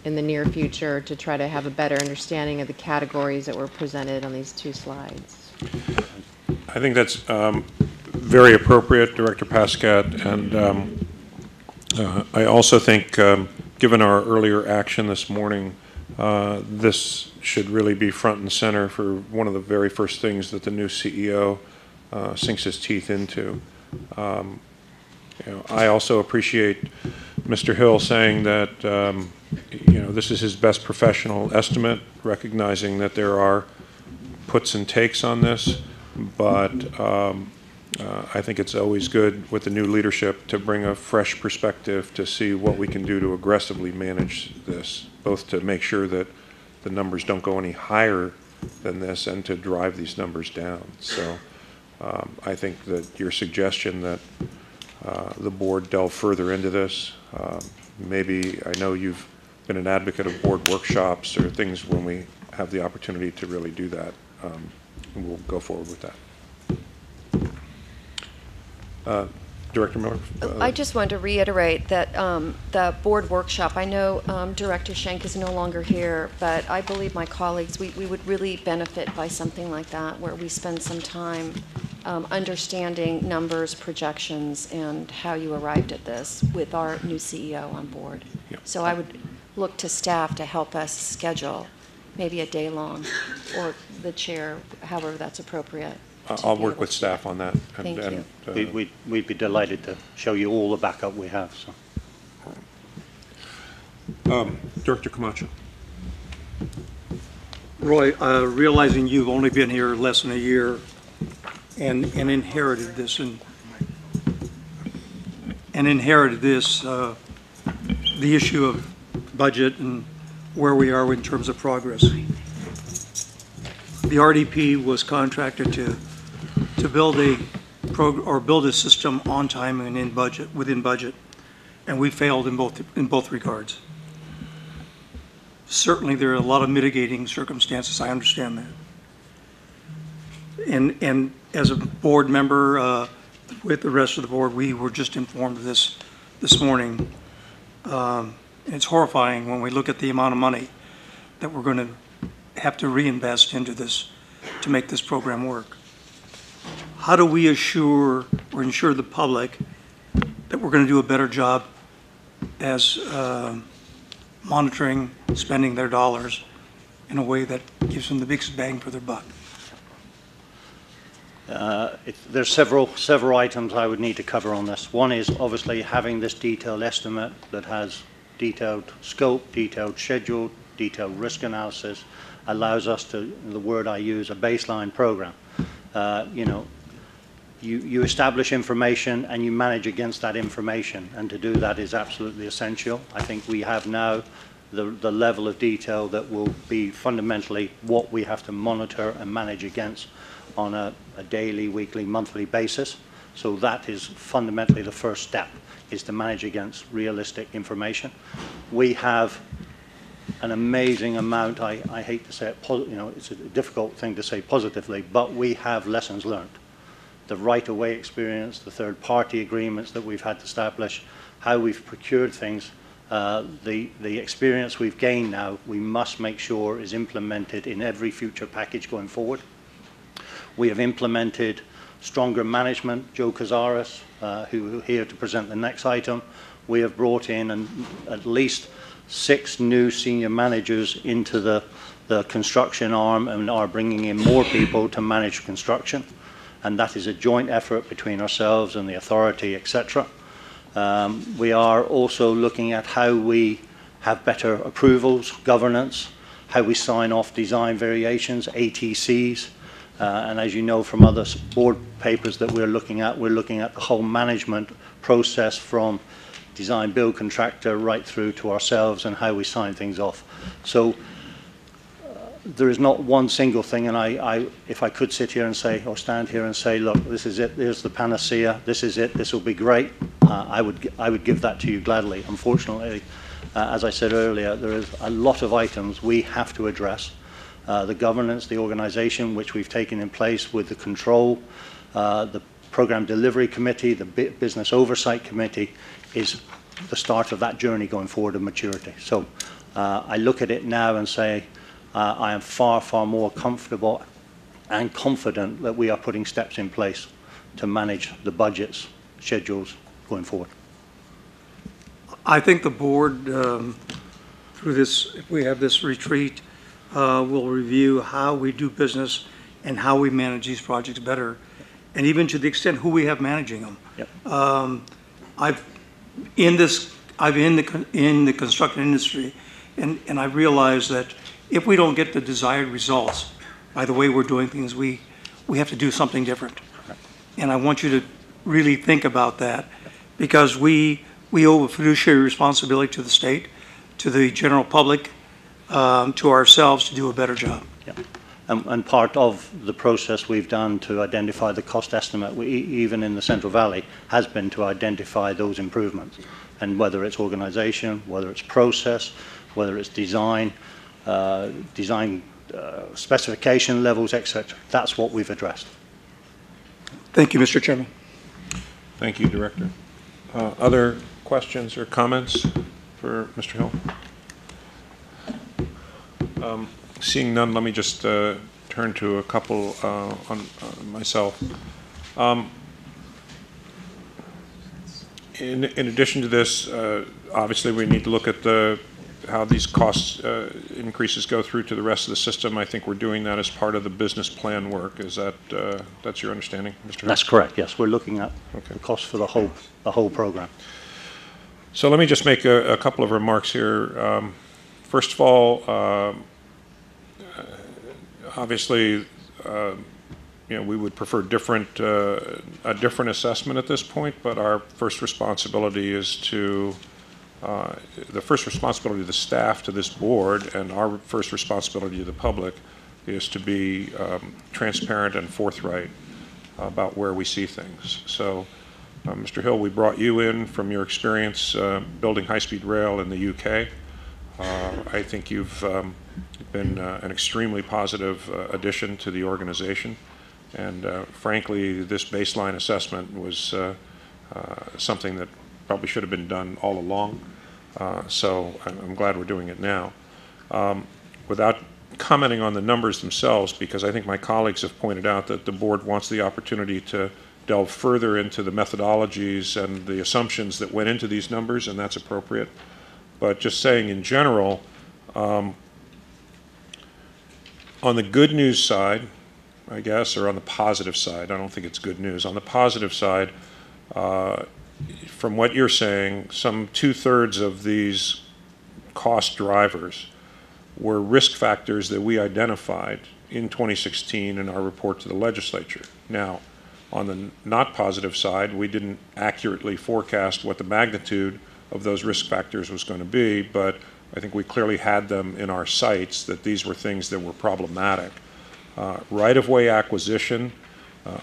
in the near future to try to have a better understanding of the categories that were presented on these two slides. I think that's very appropriate, Director Pascat, and I also think, given our earlier action this morning, this should really be front and center for one of the very first things that the new CEO sinks his teeth into. I also appreciate Mr. Hill saying that this is his best professional estimate, recognizing that there are puts and takes on this, but I think it's always good with the new leadership to bring a fresh perspective to see what we can do to aggressively manage this, both to make sure that the numbers don't go any higher than this and to drive these numbers down. So I think that your suggestion that the board delve further into this, maybe, I know you've been an advocate of board workshops or things when we have the opportunity to really do that. We'll go forward with that. Director Miller? I just wanted to reiterate that the board workshop, I know Director Schenk is no longer here, but I believe my colleagues, we would really benefit by something like that, where we spend some time understanding numbers, projections, and how you arrived at this with our new CEO on board. Yep. So I would look to staff to help us schedule maybe a day long, or the chair, however that's appropriate. I'll work with staff on that. Thank you. We'd be delighted to show you all the backup we have. So. Director Camacho. Roy, realizing you've only been here less than a year and inherited this the issue of budget and where we are in terms of progress. The RDP was contracted to build a system on time and within budget, and we failed in both regards. Certainly, there are a lot of mitigating circumstances. I understand that. And as a board member with the rest of the board, we were just informed of this morning. It's horrifying when we look at the amount of money that we're going to have to reinvest into this to make this program work. How do we ensure the public that we're going to do a better job as monitoring, spending their dollars in a way that gives them the biggest bang for their buck? There's several items I would need to cover on this. One is obviously having this detailed estimate that has detailed scope, detailed schedule, detailed risk analysis, allows us to, the word I use, a baseline program. You know, you establish information and you manage against that information, and to do that is absolutely essential. I think we have now the level of detail that will be fundamentally what we have to monitor and manage against on a daily, weekly, monthly basis. So that is fundamentally the first step, is to manage against realistic information. We have an amazing amount, I hate to say it, you know, it's a difficult thing to say positively, but we have lessons learned. The right-of-way experience, the third-party agreements that we've had to establish, how we've procured things, the experience we've gained now, we must make sure is implemented in every future package going forward. We have implemented stronger management. Joe CAHSRA, who is here to present the next item, we have brought in at least 6 new senior managers into the construction arm and are bringing in more people to manage construction. And that is a joint effort between ourselves and the authority, etc. We are also looking at how we have better approvals, governance, how we sign off design variations, ATCs. And as you know from other board papers that we're looking at the whole management process from design build contractor right through to ourselves and how we sign things off. So there is not one single thing, and if I could sit here and say, or stand here and say, look, this is it, there's the panacea, this is it, this will be great, I would give that to you gladly. Unfortunately, as I said earlier, there is a lot of items we have to address. The governance, the organization which we've taken in place with the control, the program delivery committee, the business oversight committee is the start of that journey going forward of maturity. So I look at it now and say, I am far, far more comfortable and confident that we are putting steps in place to manage the budgets, schedules going forward. I think the board, through this, if we have this retreat, will review how we do business and how we manage these projects better, and even to the extent who we have managing them. Yep. I've in the construction industry, and I realize that if we don't get the desired results by the way we're doing things, we have to do something different. And I want you to really think about that, because we owe a fiduciary responsibility to the state, to the general public, to ourselves to do a better job. Yeah. And part of the process we've done to identify the cost estimate, even in the Central Valley, has been to identify those improvements. And whether it's organization, whether it's process, whether it's design, specification levels, etc. That's what we've addressed. Thank you, Mr. Chairman. Thank you, Director. Other questions or comments for Mr. Hill? Seeing none, let me just turn to a couple on myself. In addition to this, obviously we need to look at how these cost increases go through to the rest of the system. I think we're doing that as part of the business plan work. Is that that's your understanding, Mr. Hill? That's correct. Yes, we're looking at the cost for the whole program. So let me just make a couple of remarks here. First of all, obviously, you know, we would prefer a different assessment at this point, but our first responsibility is to the first responsibility of the staff to this board, and our first responsibility to the public, is to be transparent and forthright about where we see things. So, Mr. Hill, we brought you in from your experience building high-speed rail in the UK. I think you've been an extremely positive addition to the organization, and frankly, this baseline assessment was something that probably should have been done all along. So I'm glad we're doing it now. Without commenting on the numbers themselves, because I think my colleagues have pointed out that the board wants the opportunity to delve further into the methodologies and the assumptions that went into these numbers, and that's appropriate. But just saying in general, on the good news side, I guess, or on the positive side, I don't think it's good news. On the positive side, from what you're saying, some 2/3 of these cost drivers were risk factors that we identified in 2016 in our report to the legislature. Now, on the not positive side, we didn't accurately forecast what the magnitude of those risk factors was going to be, but I think we clearly had them in our sights that these were things that were problematic. Right-of-way acquisition,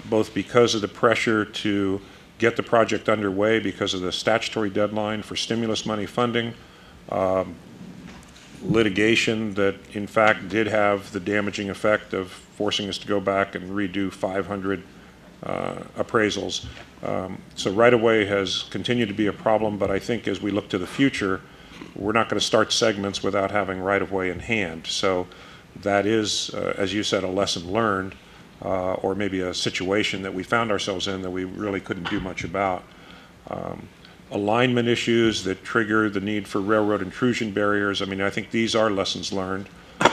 both because of the pressure to get the project underway because of the statutory deadline for stimulus money funding, litigation that in fact did have the damaging effect of forcing us to go back and redo 500 appraisals. So right-of-way has continued to be a problem, but I think as we look to the future, we're not going to start segments without having right-of-way in hand. So that is, as you said, a lesson learned, or maybe a situation that we found ourselves in that we really couldn't do much about. Alignment issues that trigger the need for railroad intrusion barriers. I mean, I think these are lessons learned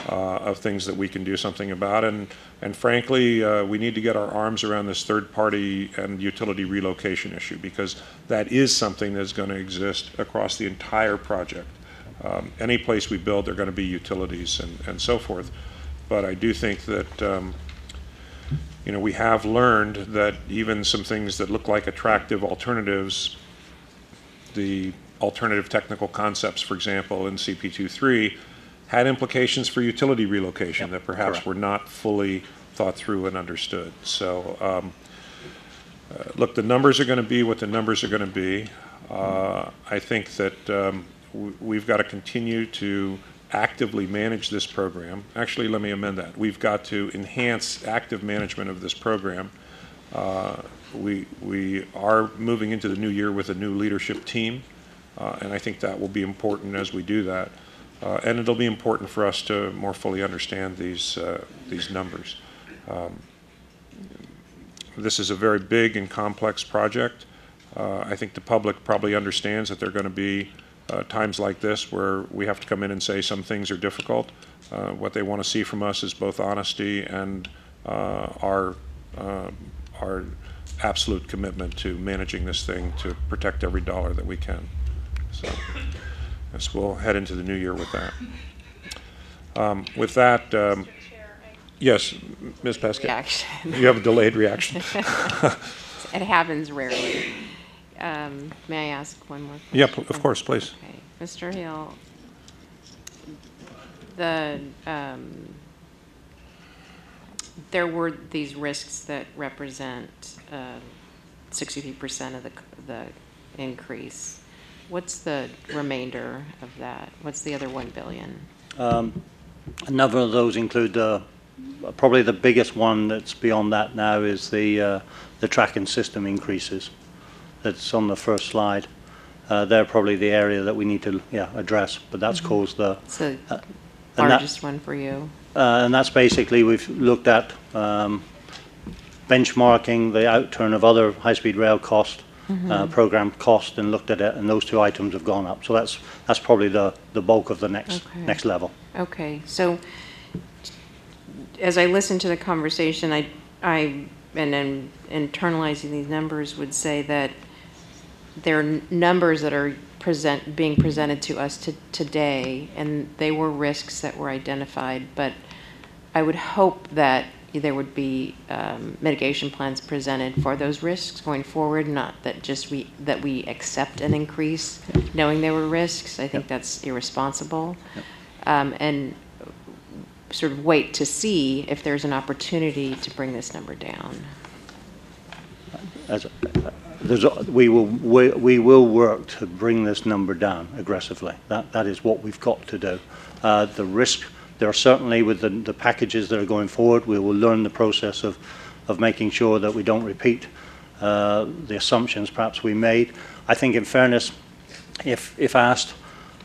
of things that we can do something about. And frankly, we need to get our arms around this third-party and utility relocation issue, because that is something that's going to exist across the entire project. Any place we build, there are going to be utilities and so forth. But I do think that you know, we have learned that even some things that look like attractive alternatives, the alternative technical concepts, for example, in CP23, had implications for utility relocation that perhaps were not fully thought through and understood. So, look, the numbers are going to be what the numbers are going to be. I think that we've got to continue to actively manage this program. Actually, let me amend that. We've got to enhance active management of this program. We are moving into the new year with a new leadership team, and I think that will be important as we do that. And it'll be important for us to more fully understand these numbers. This is a very big and complex project. I think the public probably understands that there are going to be times like this where we have to come in and say some things are difficult. What they want to see from us is both honesty and our absolute commitment to managing this thing to protect every dollar that we can. So, yes, we'll head into the new year with that. With that, yes, Ms. Peskin, Reaction. you have a delayed reaction. It happens rarely. May I ask one more question? Yeah, of course, please. Okay. Mr. Hill, there were these risks that represent 63% of the increase. What's the remainder of that? What's the other $1 billion? A number of those include probably the biggest one that's beyond that now is the tracking system increases. That's on the first slide. They're probably the area that we need to address, but that's caused the... It's the largest one for you. And that's basically, we've looked at benchmarking the outturn of other high-speed rail cost, program cost, and looked at it, and those two items have gone up. So that's probably the bulk of the next level. Okay, so as I listen to the conversation, and then internalizing these numbers would say that there are numbers that are being presented to us today, and they were risks that were identified, but I would hope that there would be mitigation plans presented for those risks going forward, not that just that we accept an increase knowing there were risks. I think that's irresponsible. And sort of wait to see if there's an opportunity to bring this number down. We will work to bring this number down aggressively. That is what we've got to do. The risk, there are certainly with the packages that are going forward, we will learn the process of making sure that we don't repeat the assumptions perhaps we made. I think in fairness, if asked,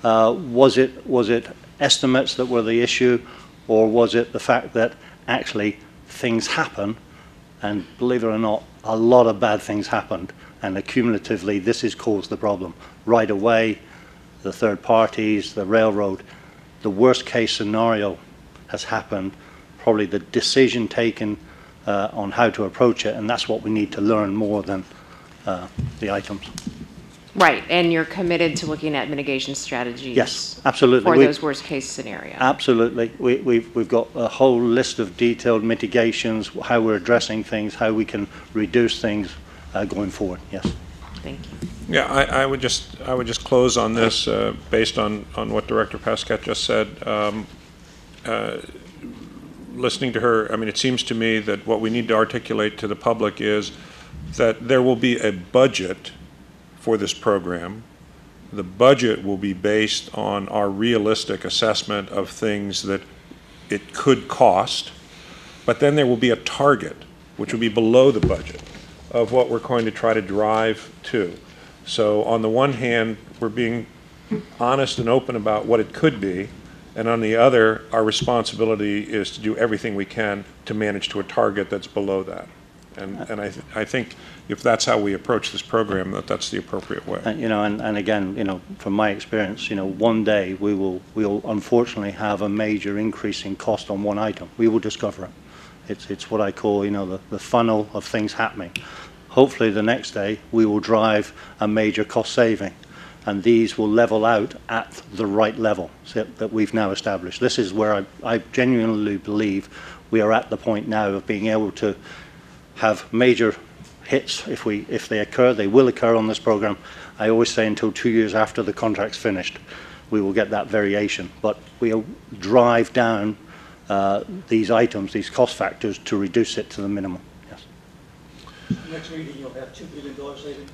was it estimates that were the issue, or was it the fact that actually things happen, and believe it or not, a lot of bad things happened, and accumulatively this has caused the problem. Right away, the third parties, the railroad, the worst case scenario has happened, probably the decision taken on how to approach it, and that's what we need to learn more than the items. Right, and you're committed to looking at mitigation strategies? Yes, absolutely. For those worst-case scenarios? Absolutely. We've got a whole list of detailed mitigations, how we're addressing things, how we can reduce things going forward. Yes. Thank you. Yeah, I would just close on this based on what Director Pasquette just said. Listening to her, I mean, it seems to me that what we need to articulate to the public is that there will be a budget for this program. The budget will be based on our realistic assessment of things that it could cost, but then there will be a target, which will be below the budget, of what we're going to try to drive to. So on the one hand, we're being honest and open about what it could be, and on the other, our responsibility is to do everything we can to manage to a target that's below that. And I think if that's how we approach this program, that's the appropriate way. And again, from my experience, one day we'll unfortunately have a major increase in cost on one item. We will discover it. It's what I call, the funnel of things happening. Hopefully the next day we will drive a major cost saving, and these will level out at the right level that we've now established. This is where I genuinely believe we are at the point now of being able to have major hits if they occur. They will occur on this program. I always say until 2 years after the contract's finished, we will get that variation. But we'll drive down these items, these cost factors, to reduce it to the minimum. Yes. Next meeting, you'll have $2 billion savings.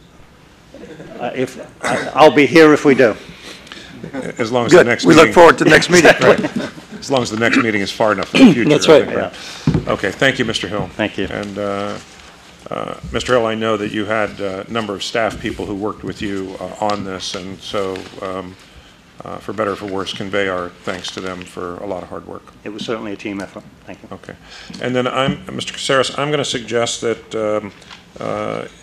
I'll be here if we do. As long as Good. the next we meeting, look forward to the next meeting. right. As long as the next meeting is far enough in the future. That's right. I think, right? Okay, thank you, Mr. Hill. Thank you. And Mr. Hill, I know that you had a number of staff people who worked with you on this, and so for better or for worse, convey our thanks to them for a lot of hard work. It was certainly a team effort. Thank you. Okay. And then Mr. CAHSRA, I'm going to suggest that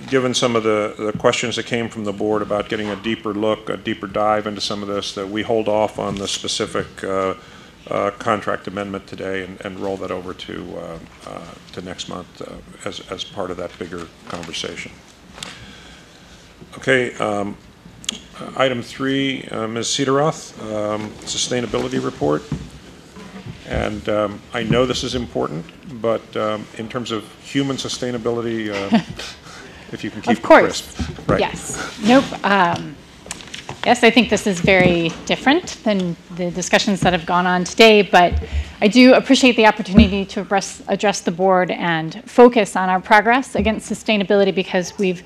given some of the questions that came from the board about getting a deeper look, a deeper dive into some of this, that we hold off on the specific contract amendment today and roll that over to next month as part of that bigger conversation. Okay. Item 3, Ms. Cederoth, sustainability report. And I know this is important, but in terms of human sustainability, if you can keep it crisp. Right. Yes. Nope. Yes, I think this is very different than the discussions that have gone on today, but I do appreciate the opportunity to address the board and focus on our progress against sustainability, because we've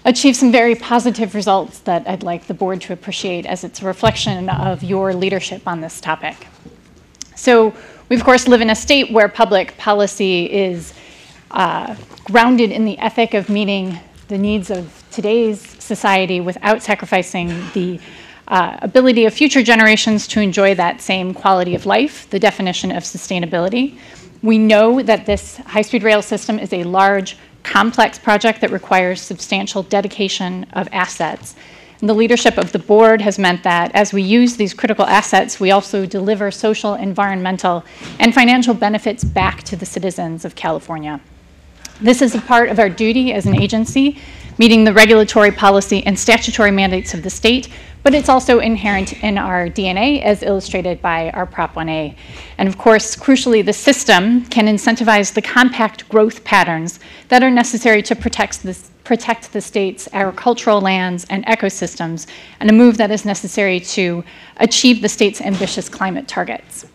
achieved some very positive results that I'd like the board to appreciate as it's a reflection of your leadership on this topic. So we, of course, live in a state where public policy is grounded in the ethic of meeting the needs of today's society without sacrificing the ability of future generations to enjoy that same quality of life, the definition of sustainability. We know that this high-speed rail system is a large, complex project that requires substantial dedication of assets. And the leadership of the board has meant that as we use these critical assets, we also deliver social, environmental, and financial benefits back to the citizens of California. This is a part of our duty as an agency, meeting the regulatory policy and statutory mandates of the state, but it's also inherent in our DNA as illustrated by our Prop 1A. And of course, crucially, the system can incentivize the compact growth patterns that are necessary to protect the state's agricultural lands and ecosystems, and a move that is necessary to achieve the state's ambitious climate targets.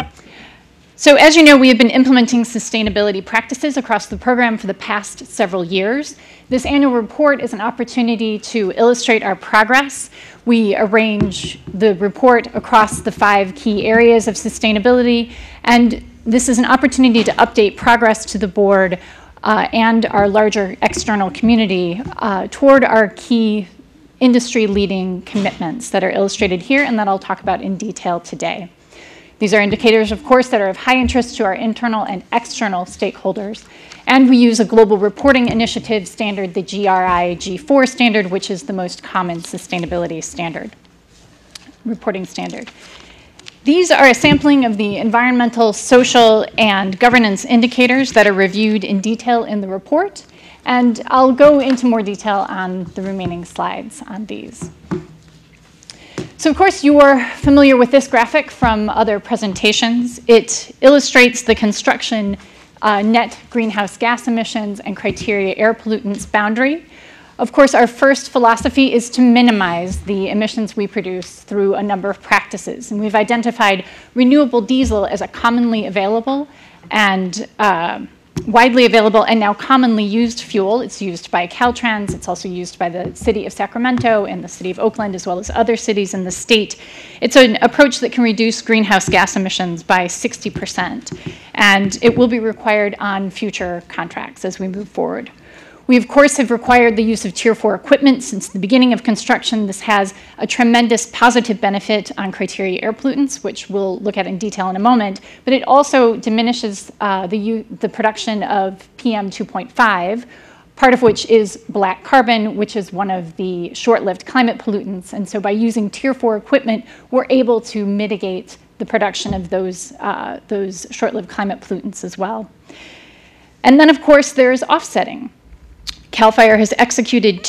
So as you know, we have been implementing sustainability practices across the program for the past several years. This annual report is an opportunity to illustrate our progress. We arrange the report across the 5 key areas of sustainability, and this is an opportunity to update progress to the board and our larger external community toward our key industry-leading commitments that are illustrated here and that I'll talk about in detail today. These are indicators, of course, that are of high interest to our internal and external stakeholders. And we use a global reporting initiative standard, the GRI G4 standard, which is the most common sustainability standard, reporting standard. These are a sampling of the environmental, social, and governance indicators that are reviewed in detail in the report. And I'll go into more detail on the remaining slides on these. So of course you are familiar with this graphic from other presentations. It illustrates the construction net greenhouse gas emissions and criteria air pollutants boundary. Of course, our first philosophy is to minimize the emissions we produce through a number of practices. And we've identified renewable diesel as a commonly available and widely available and now commonly used fuel. It's used by Caltrans. It's also used by the city of Sacramento and the city of Oakland, as well as other cities in the state. It's an approach that can reduce greenhouse gas emissions by 60%. And it will be required on future contracts as we move forward. We, of course, have required the use of Tier 4 equipment since the beginning of construction. This has a tremendous positive benefit on criteria air pollutants, which we'll look at in detail in a moment, but it also diminishes the production of PM 2.5, part of which is black carbon, which is one of the short-lived climate pollutants. And so by using Tier 4 equipment, we're able to mitigate the production of those short-lived climate pollutants as well. And then, of course, there's offsetting. CAL FIRE has executed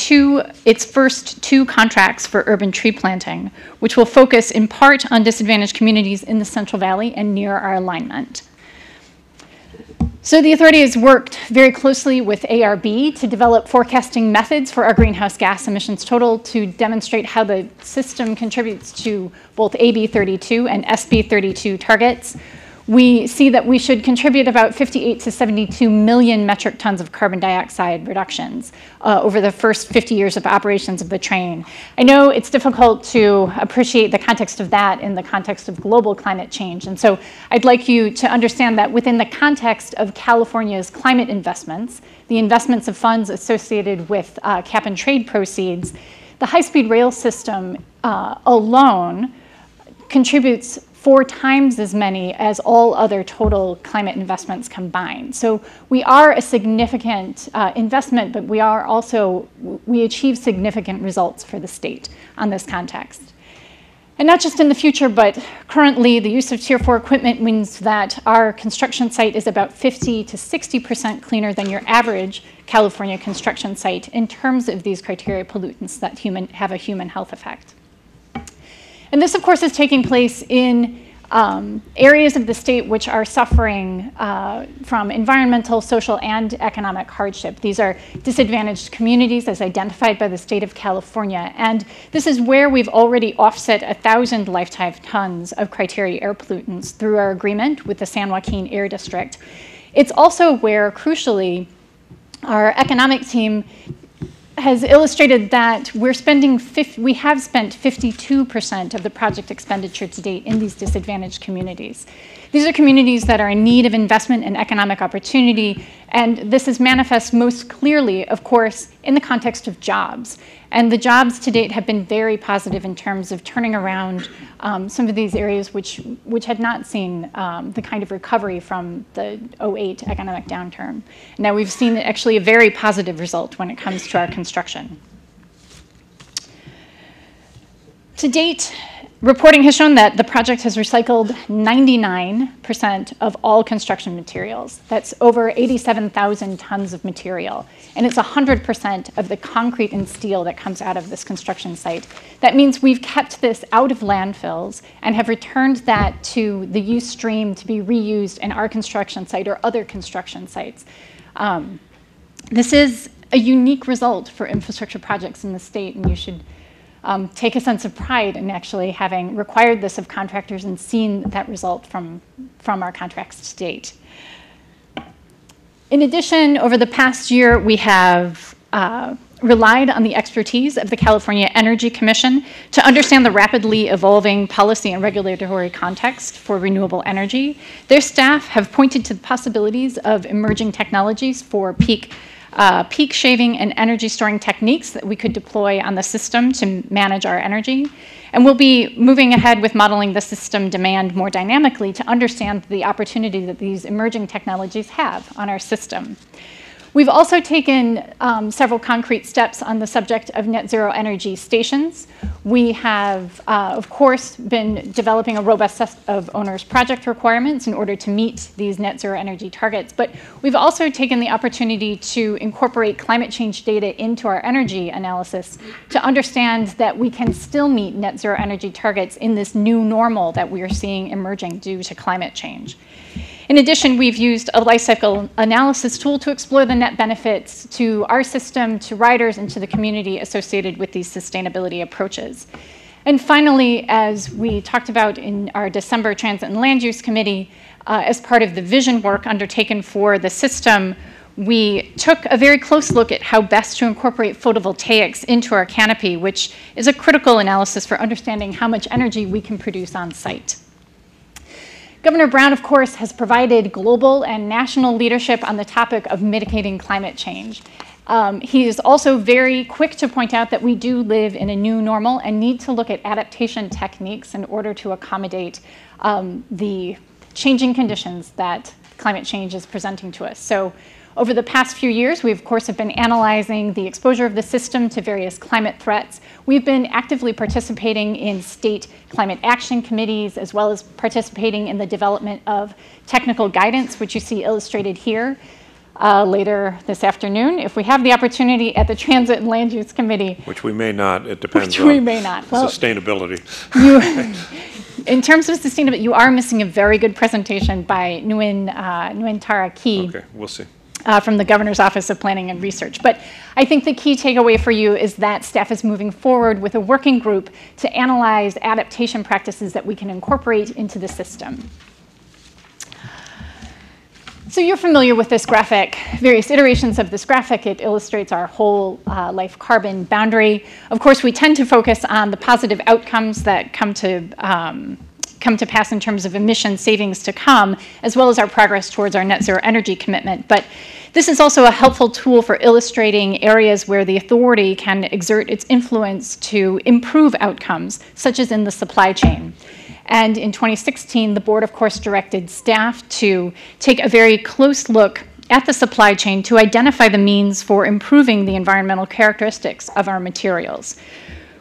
its first two contracts for urban tree planting, which will focus in part on disadvantaged communities in the Central Valley and near our alignment. So the authority has worked very closely with ARB to develop forecasting methods for our greenhouse gas emissions total to demonstrate how the system contributes to both AB 32 and SB 32 targets. We see that we should contribute about 58 to 72 million metric tons of carbon dioxide reductions over the first 50 years of operations of the train. I know it's difficult to appreciate the context of that in the context of global climate change. And so I'd like you to understand that within the context of California's climate investments, the investments of funds associated with cap and trade proceeds, the high-speed rail system alone contributes 4 times as many as all other total climate investments combined. So we are a significant investment, but we achieve significant results for the state on this context. And not just in the future, but currently the use of Tier 4 equipment means that our construction site is about 50 to 60% cleaner than your average California construction site in terms of these criteria pollutants that have a human health effect. And this, of course, is taking place in areas of the state which are suffering from environmental, social, and economic hardship. These are disadvantaged communities as identified by the state of California. And this is where we've already offset 1,000 lifetime tons of criteria air pollutants through our agreement with the San Joaquin Air District. It's also where, crucially, our economic team has illustrated that we have spent 52% of the project expenditure to date in these disadvantaged communities. These are communities that are in need of investment and economic opportunity, and this is manifest most clearly, of course, in the context of jobs. And the jobs to date have been very positive in terms of turning around some of these areas which had not seen the kind of recovery from the 2008 economic downturn. Now we've seen actually a very positive result when it comes to our construction. To date, reporting has shown that the project has recycled 99% of all construction materials. That's over 87,000 tons of material. And it's 100% of the concrete and steel that comes out of this construction site. That means we've kept this out of landfills and have returned that to the use stream to be reused in our construction site or other construction sites. This is a unique result for infrastructure projects in the state, and you should take a sense of pride in actually having required this of contractors and seen that result from our contracts to date. In addition, over the past year, we have relied on the expertise of the California Energy Commission to understand the rapidly evolving policy and regulatory context for renewable energy. Their staff have pointed to the possibilities of emerging technologies for peak shaving and energy storing techniques that we could deploy on the system to manage our energy. And we'll be moving ahead with modeling the system demand more dynamically to understand the opportunity that these emerging technologies have on our system. We've also taken several concrete steps on the subject of net zero energy stations. We have, of course, been developing a robust set of owners' project requirements in order to meet these net zero energy targets. But we've also taken the opportunity to incorporate climate change data into our energy analysis to understand that we can still meet net zero energy targets in this new normal that we are seeing emerging due to climate change. In addition, we've used a life cycle analysis tool to explore the net benefits to our system, to riders, and to the community associated with these sustainability approaches. And finally, as we talked about in our December Transit and Land Use Committee, as part of the vision work undertaken for the system, we took a very close look at how best to incorporate photovoltaics into our canopy, which is a critical analysis for understanding how much energy we can produce on site. Governor Brown, of course, has provided global and national leadership on the topic of mitigating climate change. He is also very quick to point out that we do live in a new normal and need to look at adaptation techniques in order to accommodate the changing conditions that climate change is presenting to us. So over the past few years, we, of course, have been analyzing the exposure of the system to various climate threats. We've been actively participating in state climate action committees, as well as participating in the development of technical guidance, which you see illustrated here later this afternoon. If we have the opportunity at the Transit and Land Use Committee. Which we may not. It depends on we may not. Well, sustainability. In terms of sustainability, you are missing a very good presentation by Nguyen Tara Key. Okay, we'll see. From the Governor's Office of Planning and Research. But I think the key takeaway for you is that staff is moving forward with a working group to analyze adaptation practices that we can incorporate into the system. So you're familiar with this graphic, various iterations of this graphic. It illustrates our whole life carbon boundary. Of course, we tend to focus on the positive outcomes that come to pass in terms of emission savings to come, as well as our progress towards our net zero energy commitment. But this is also a helpful tool for illustrating areas where the authority can exert its influence to improve outcomes, such as in the supply chain. And in 2016, the board, of course, directed staff to take a very close look at the supply chain to identify the means for improving the environmental characteristics of our materials.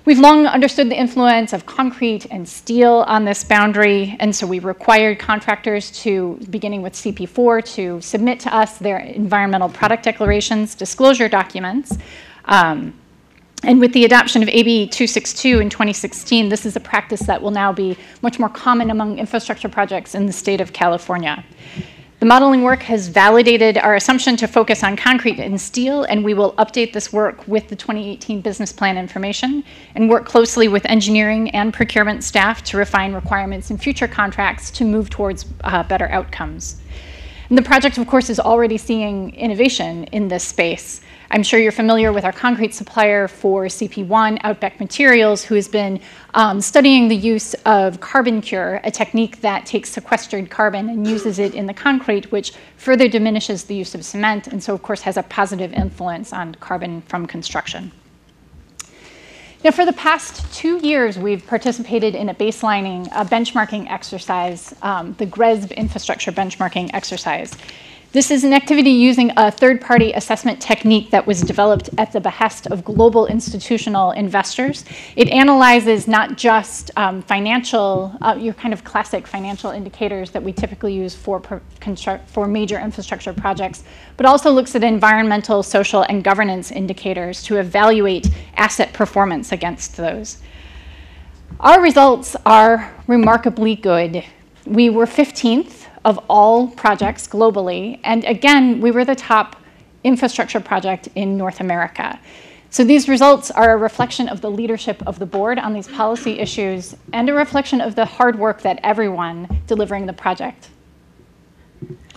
We've long understood the influence of concrete and steel on this boundary, and so we required contractors to, beginning with CP4, to submit to us their environmental product declarations, disclosure documents. And with the adoption of AB 262 in 2016, this is a practice that will now be much more common among infrastructure projects in the state of California. The modeling work has validated our assumption to focus on concrete and steel, and we will update this work with the 2018 business plan information and work closely with engineering and procurement staff to refine requirements in future contracts to move towards better outcomes. And the project, of course, is already seeing innovation in this space. I'm sure you're familiar with our concrete supplier for CP1, Outback Materials, who has been studying the use of carbon cure, a technique that takes sequestered carbon and uses it in the concrete, which further diminishes the use of cement, and so, of course, has a positive influence on carbon from construction. Now, for the past 2 years, we've participated in a benchmarking exercise, the GRESB infrastructure benchmarking exercise. This is an activity using a third-party assessment technique that was developed at the behest of global institutional investors. It analyzes not just your kind of classic financial indicators that we typically use for major infrastructure projects, but also looks at environmental, social, and governance indicators to evaluate asset performance against those. Our results are remarkably good. We were 15th of all projects globally, and again, we were the top infrastructure project in North America. So these results are a reflection of the leadership of the board on these policy issues and a reflection of the hard work that everyone delivering the project.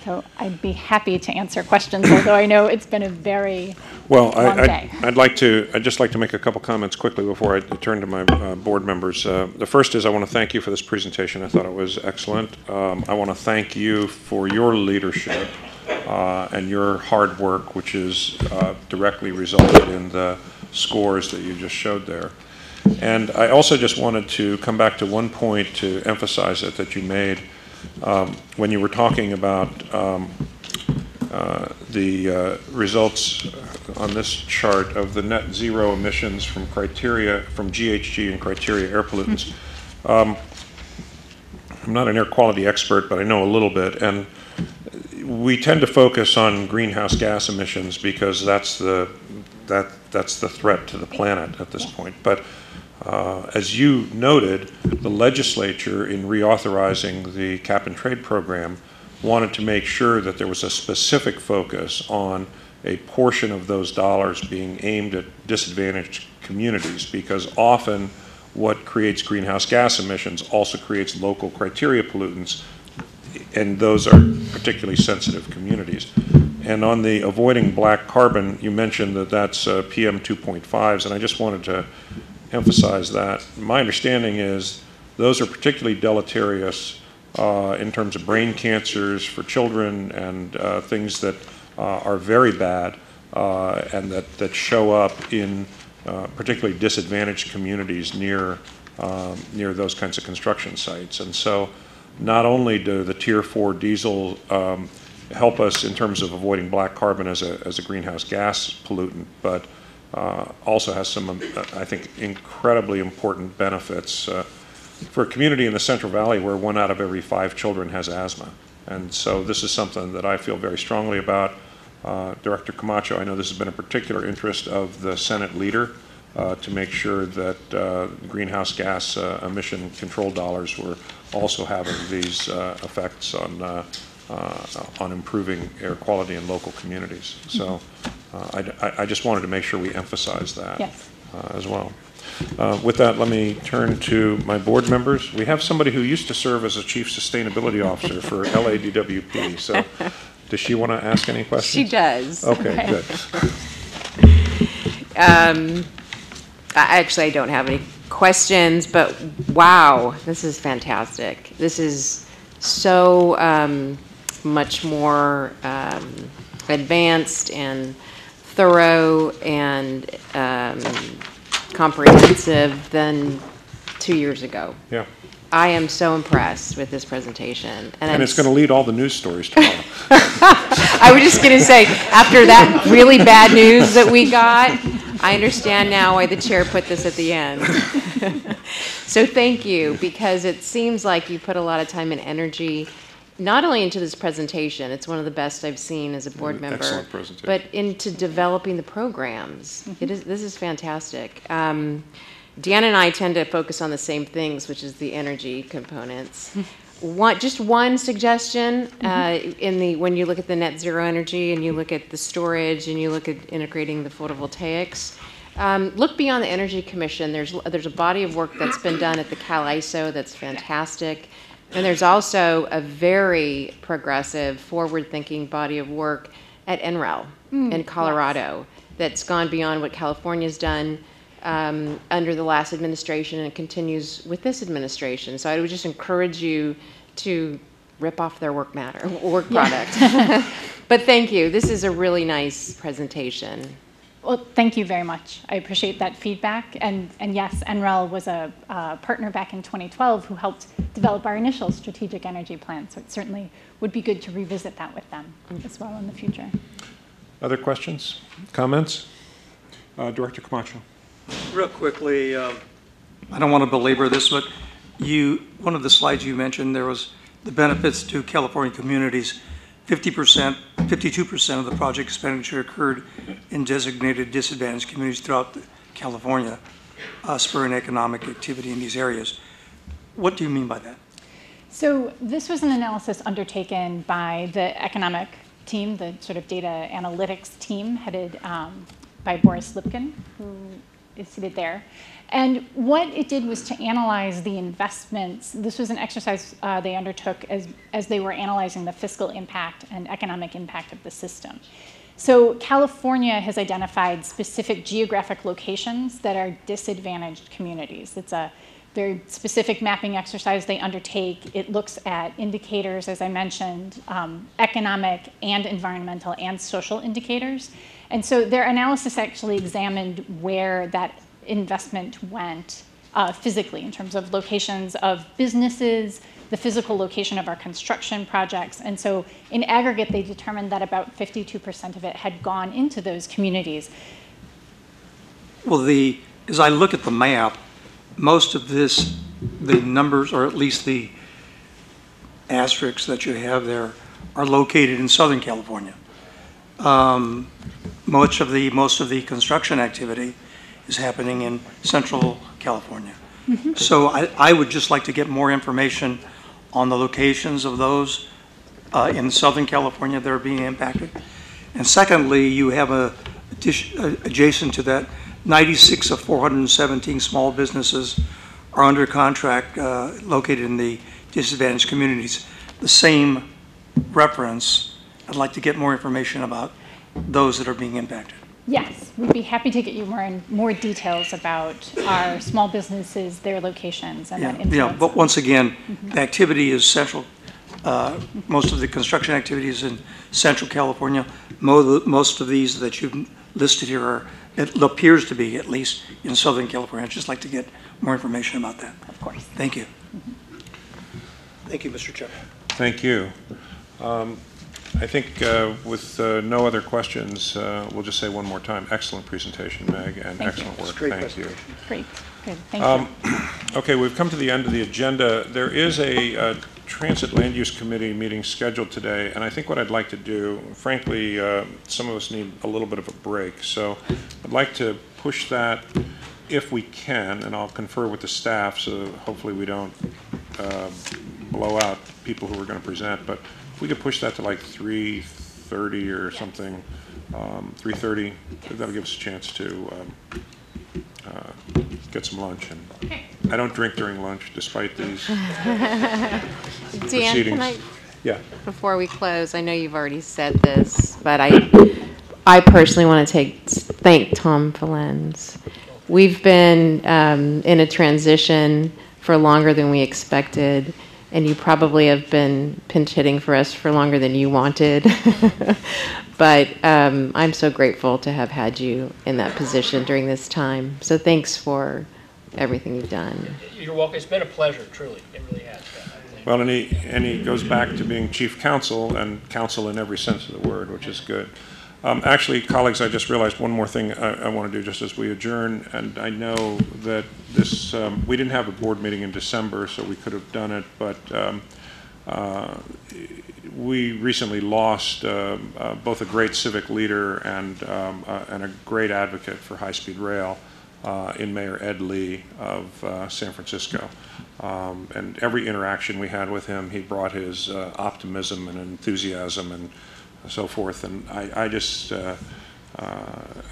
So I'd be happy to answer questions, although I know it's been a very long day. I'd just like to make a couple comments quickly before I turn to my board members. The first is I want to thank you for this presentation. I thought it was excellent. I want to thank you for your leadership and your hard work, which has directly resulted in the scores that you just showed there. And I also just wanted to come back to one point to emphasize it that you made when you were talking about the results on this chart of the net zero emissions from GHG and criteria air pollutants. I'm not an air quality expert, but I know a little bit, and we tend to focus on greenhouse gas emissions because that's the threat to the planet at this point. But as you noted, the legislature, in reauthorizing the cap and trade program, wanted to make sure that there was a specific focus on a portion of those dollars being aimed at disadvantaged communities, because often what creates greenhouse gas emissions also creates local criteria pollutants, and those are particularly sensitive communities. And on the avoiding black carbon, you mentioned that that's PM 2.5s, and I just wanted to emphasize that. My understanding is those are particularly deleterious in terms of brain cancers for children and things that are very bad and that show up in particularly disadvantaged communities near those kinds of construction sites. And so not only do the Tier 4 diesel help us in terms of avoiding black carbon as a greenhouse gas pollutant, but also has some, I think, incredibly important benefits for a community in the Central Valley where 1 out of every 5 children has asthma. And so this is something that I feel very strongly about. Director Camacho, I know this has been a particular interest of the Senate leader to make sure that greenhouse gas emission control dollars were also having these effects on improving air quality in local communities. So I just wanted to make sure we emphasize that as well. With that, let me turn to my board members. We have somebody who used to serve as a Chief Sustainability Officer for LADWP. So does she want to ask any questions? She does. Okay, good. Actually, I don't have any questions, but wow, this is fantastic. This is so much more advanced and thorough and comprehensive than 2 years ago. Yeah. I am so impressed with this presentation. And it's going to lead all the news stories tomorrow. I was just going to say, after that really bad news that we got, I understand now why the chair put this at the end. So thank you, because it seems like you put a lot of time and energy, not only into this presentation, it's one of the best I've seen as a board member, excellent presentation, but into developing the programs. This is fantastic. Dan and I tend to focus on the same things, which is the energy components. Just one suggestion when you look at the net zero energy and you look at the storage and you look at integrating the photovoltaics, look beyond the Energy Commission. There's a body of work that's been done at the CAHSRA that's fantastic, and there's also a very progressive, forward-thinking body of work at NREL in Colorado that's gone beyond what California's done under the last administration and continues with this administration. So I would just encourage you to rip off their work product. But thank you. This is a really nice presentation. Well, thank you very much. I appreciate that feedback. And yes, NREL was a partner back in 2012 who helped develop our initial strategic energy plan. So it certainly would be good to revisit that with them as well in the future. Other questions, comments? Director Camacho. Real quickly, I don't want to belabor this, but one of the slides you mentioned, there was the benefits to California communities. 52% of the project expenditure occurred in designated disadvantaged communities throughout California, spurring economic activity in these areas. What do you mean by that? So this was an analysis undertaken by the economic team, the sort of data analytics team headed by Boris Lipkin, who is seated there. And what it did was to analyze the investments. This was an exercise they undertook as they were analyzing the fiscal impact and economic impact of the system. So California has identified specific geographic locations that are disadvantaged communities. It's a very specific mapping exercise they undertake. It looks at indicators, as I mentioned, economic and environmental and social indicators. And so their analysis actually examined where that investment went physically in terms of locations of businesses, the physical location of our construction projects. And so in aggregate, they determined that about 52% of it had gone into those communities. Well, as I look at the map, most of the numbers, or at least the asterisks that you have there, are located in Southern California. Most of the construction activity is happening in Central California. Mm-hmm. So I would just like to get more information on the locations of those in Southern California that are being impacted. And secondly, you have adjacent to that, 96 of 417 small businesses are under contract located in the disadvantaged communities. The same reference, I'd like to get more information about those that are being impacted. Yes, we'd be happy to get you more details about our small businesses, their locations, and that influence. Yeah, but once again, the activity is central. Most of the construction activities in Central California. Most of these that you've listed here are, it appears to be at least in Southern California. I'd just like to get more information about that. Of course. Thank you. Mm-hmm. Thank you, Mr. Chairman. Thank you. I think with no other questions, we'll just say one more time, excellent presentation, Meg, and excellent work. Thank you. Great. Good. Thank you. Okay, we've come to the end of the agenda. There is a Transit Land Use Committee meeting scheduled today, and I think what I'd like to do, frankly, some of us need a little bit of a break, so I'd like to push that if we can, and I'll confer with the staff so hopefully we don't blow out people who are going to present, but if we could push that to like 3:30 or something, 3:30, that'll give us a chance to get some lunch. And I don't drink during lunch, despite these Dan, proceedings. can I, yeah. before we close, I know you've already said this, but I personally want to thank Tom Valens. We've been in a transition for longer than we expected, and you probably have been pinch hitting for us for longer than you wanted. But I'm so grateful to have had you in that position during this time. So thanks for everything you've done. You're welcome. It's been a pleasure, truly. It really has been. Well, and he goes back to being chief counsel, and counsel in every sense of the word, which is good. Actually, colleagues, I just realized one more thing I want to do just as we adjourn, and I know that this, we didn't have a board meeting in December, so we could have done it, but we recently lost both a great civic leader and a great advocate for high-speed rail in Mayor Ed Lee of San Francisco. And every interaction we had with him, he brought his optimism and enthusiasm and so forth. And I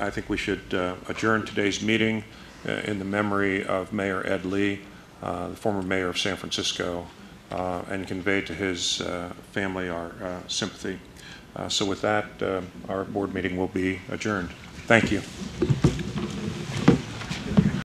think we should adjourn today's meeting in the memory of Mayor Ed Lee, the former mayor of San Francisco, and convey to his family our sympathy. So with that, our board meeting will be adjourned. Thank you.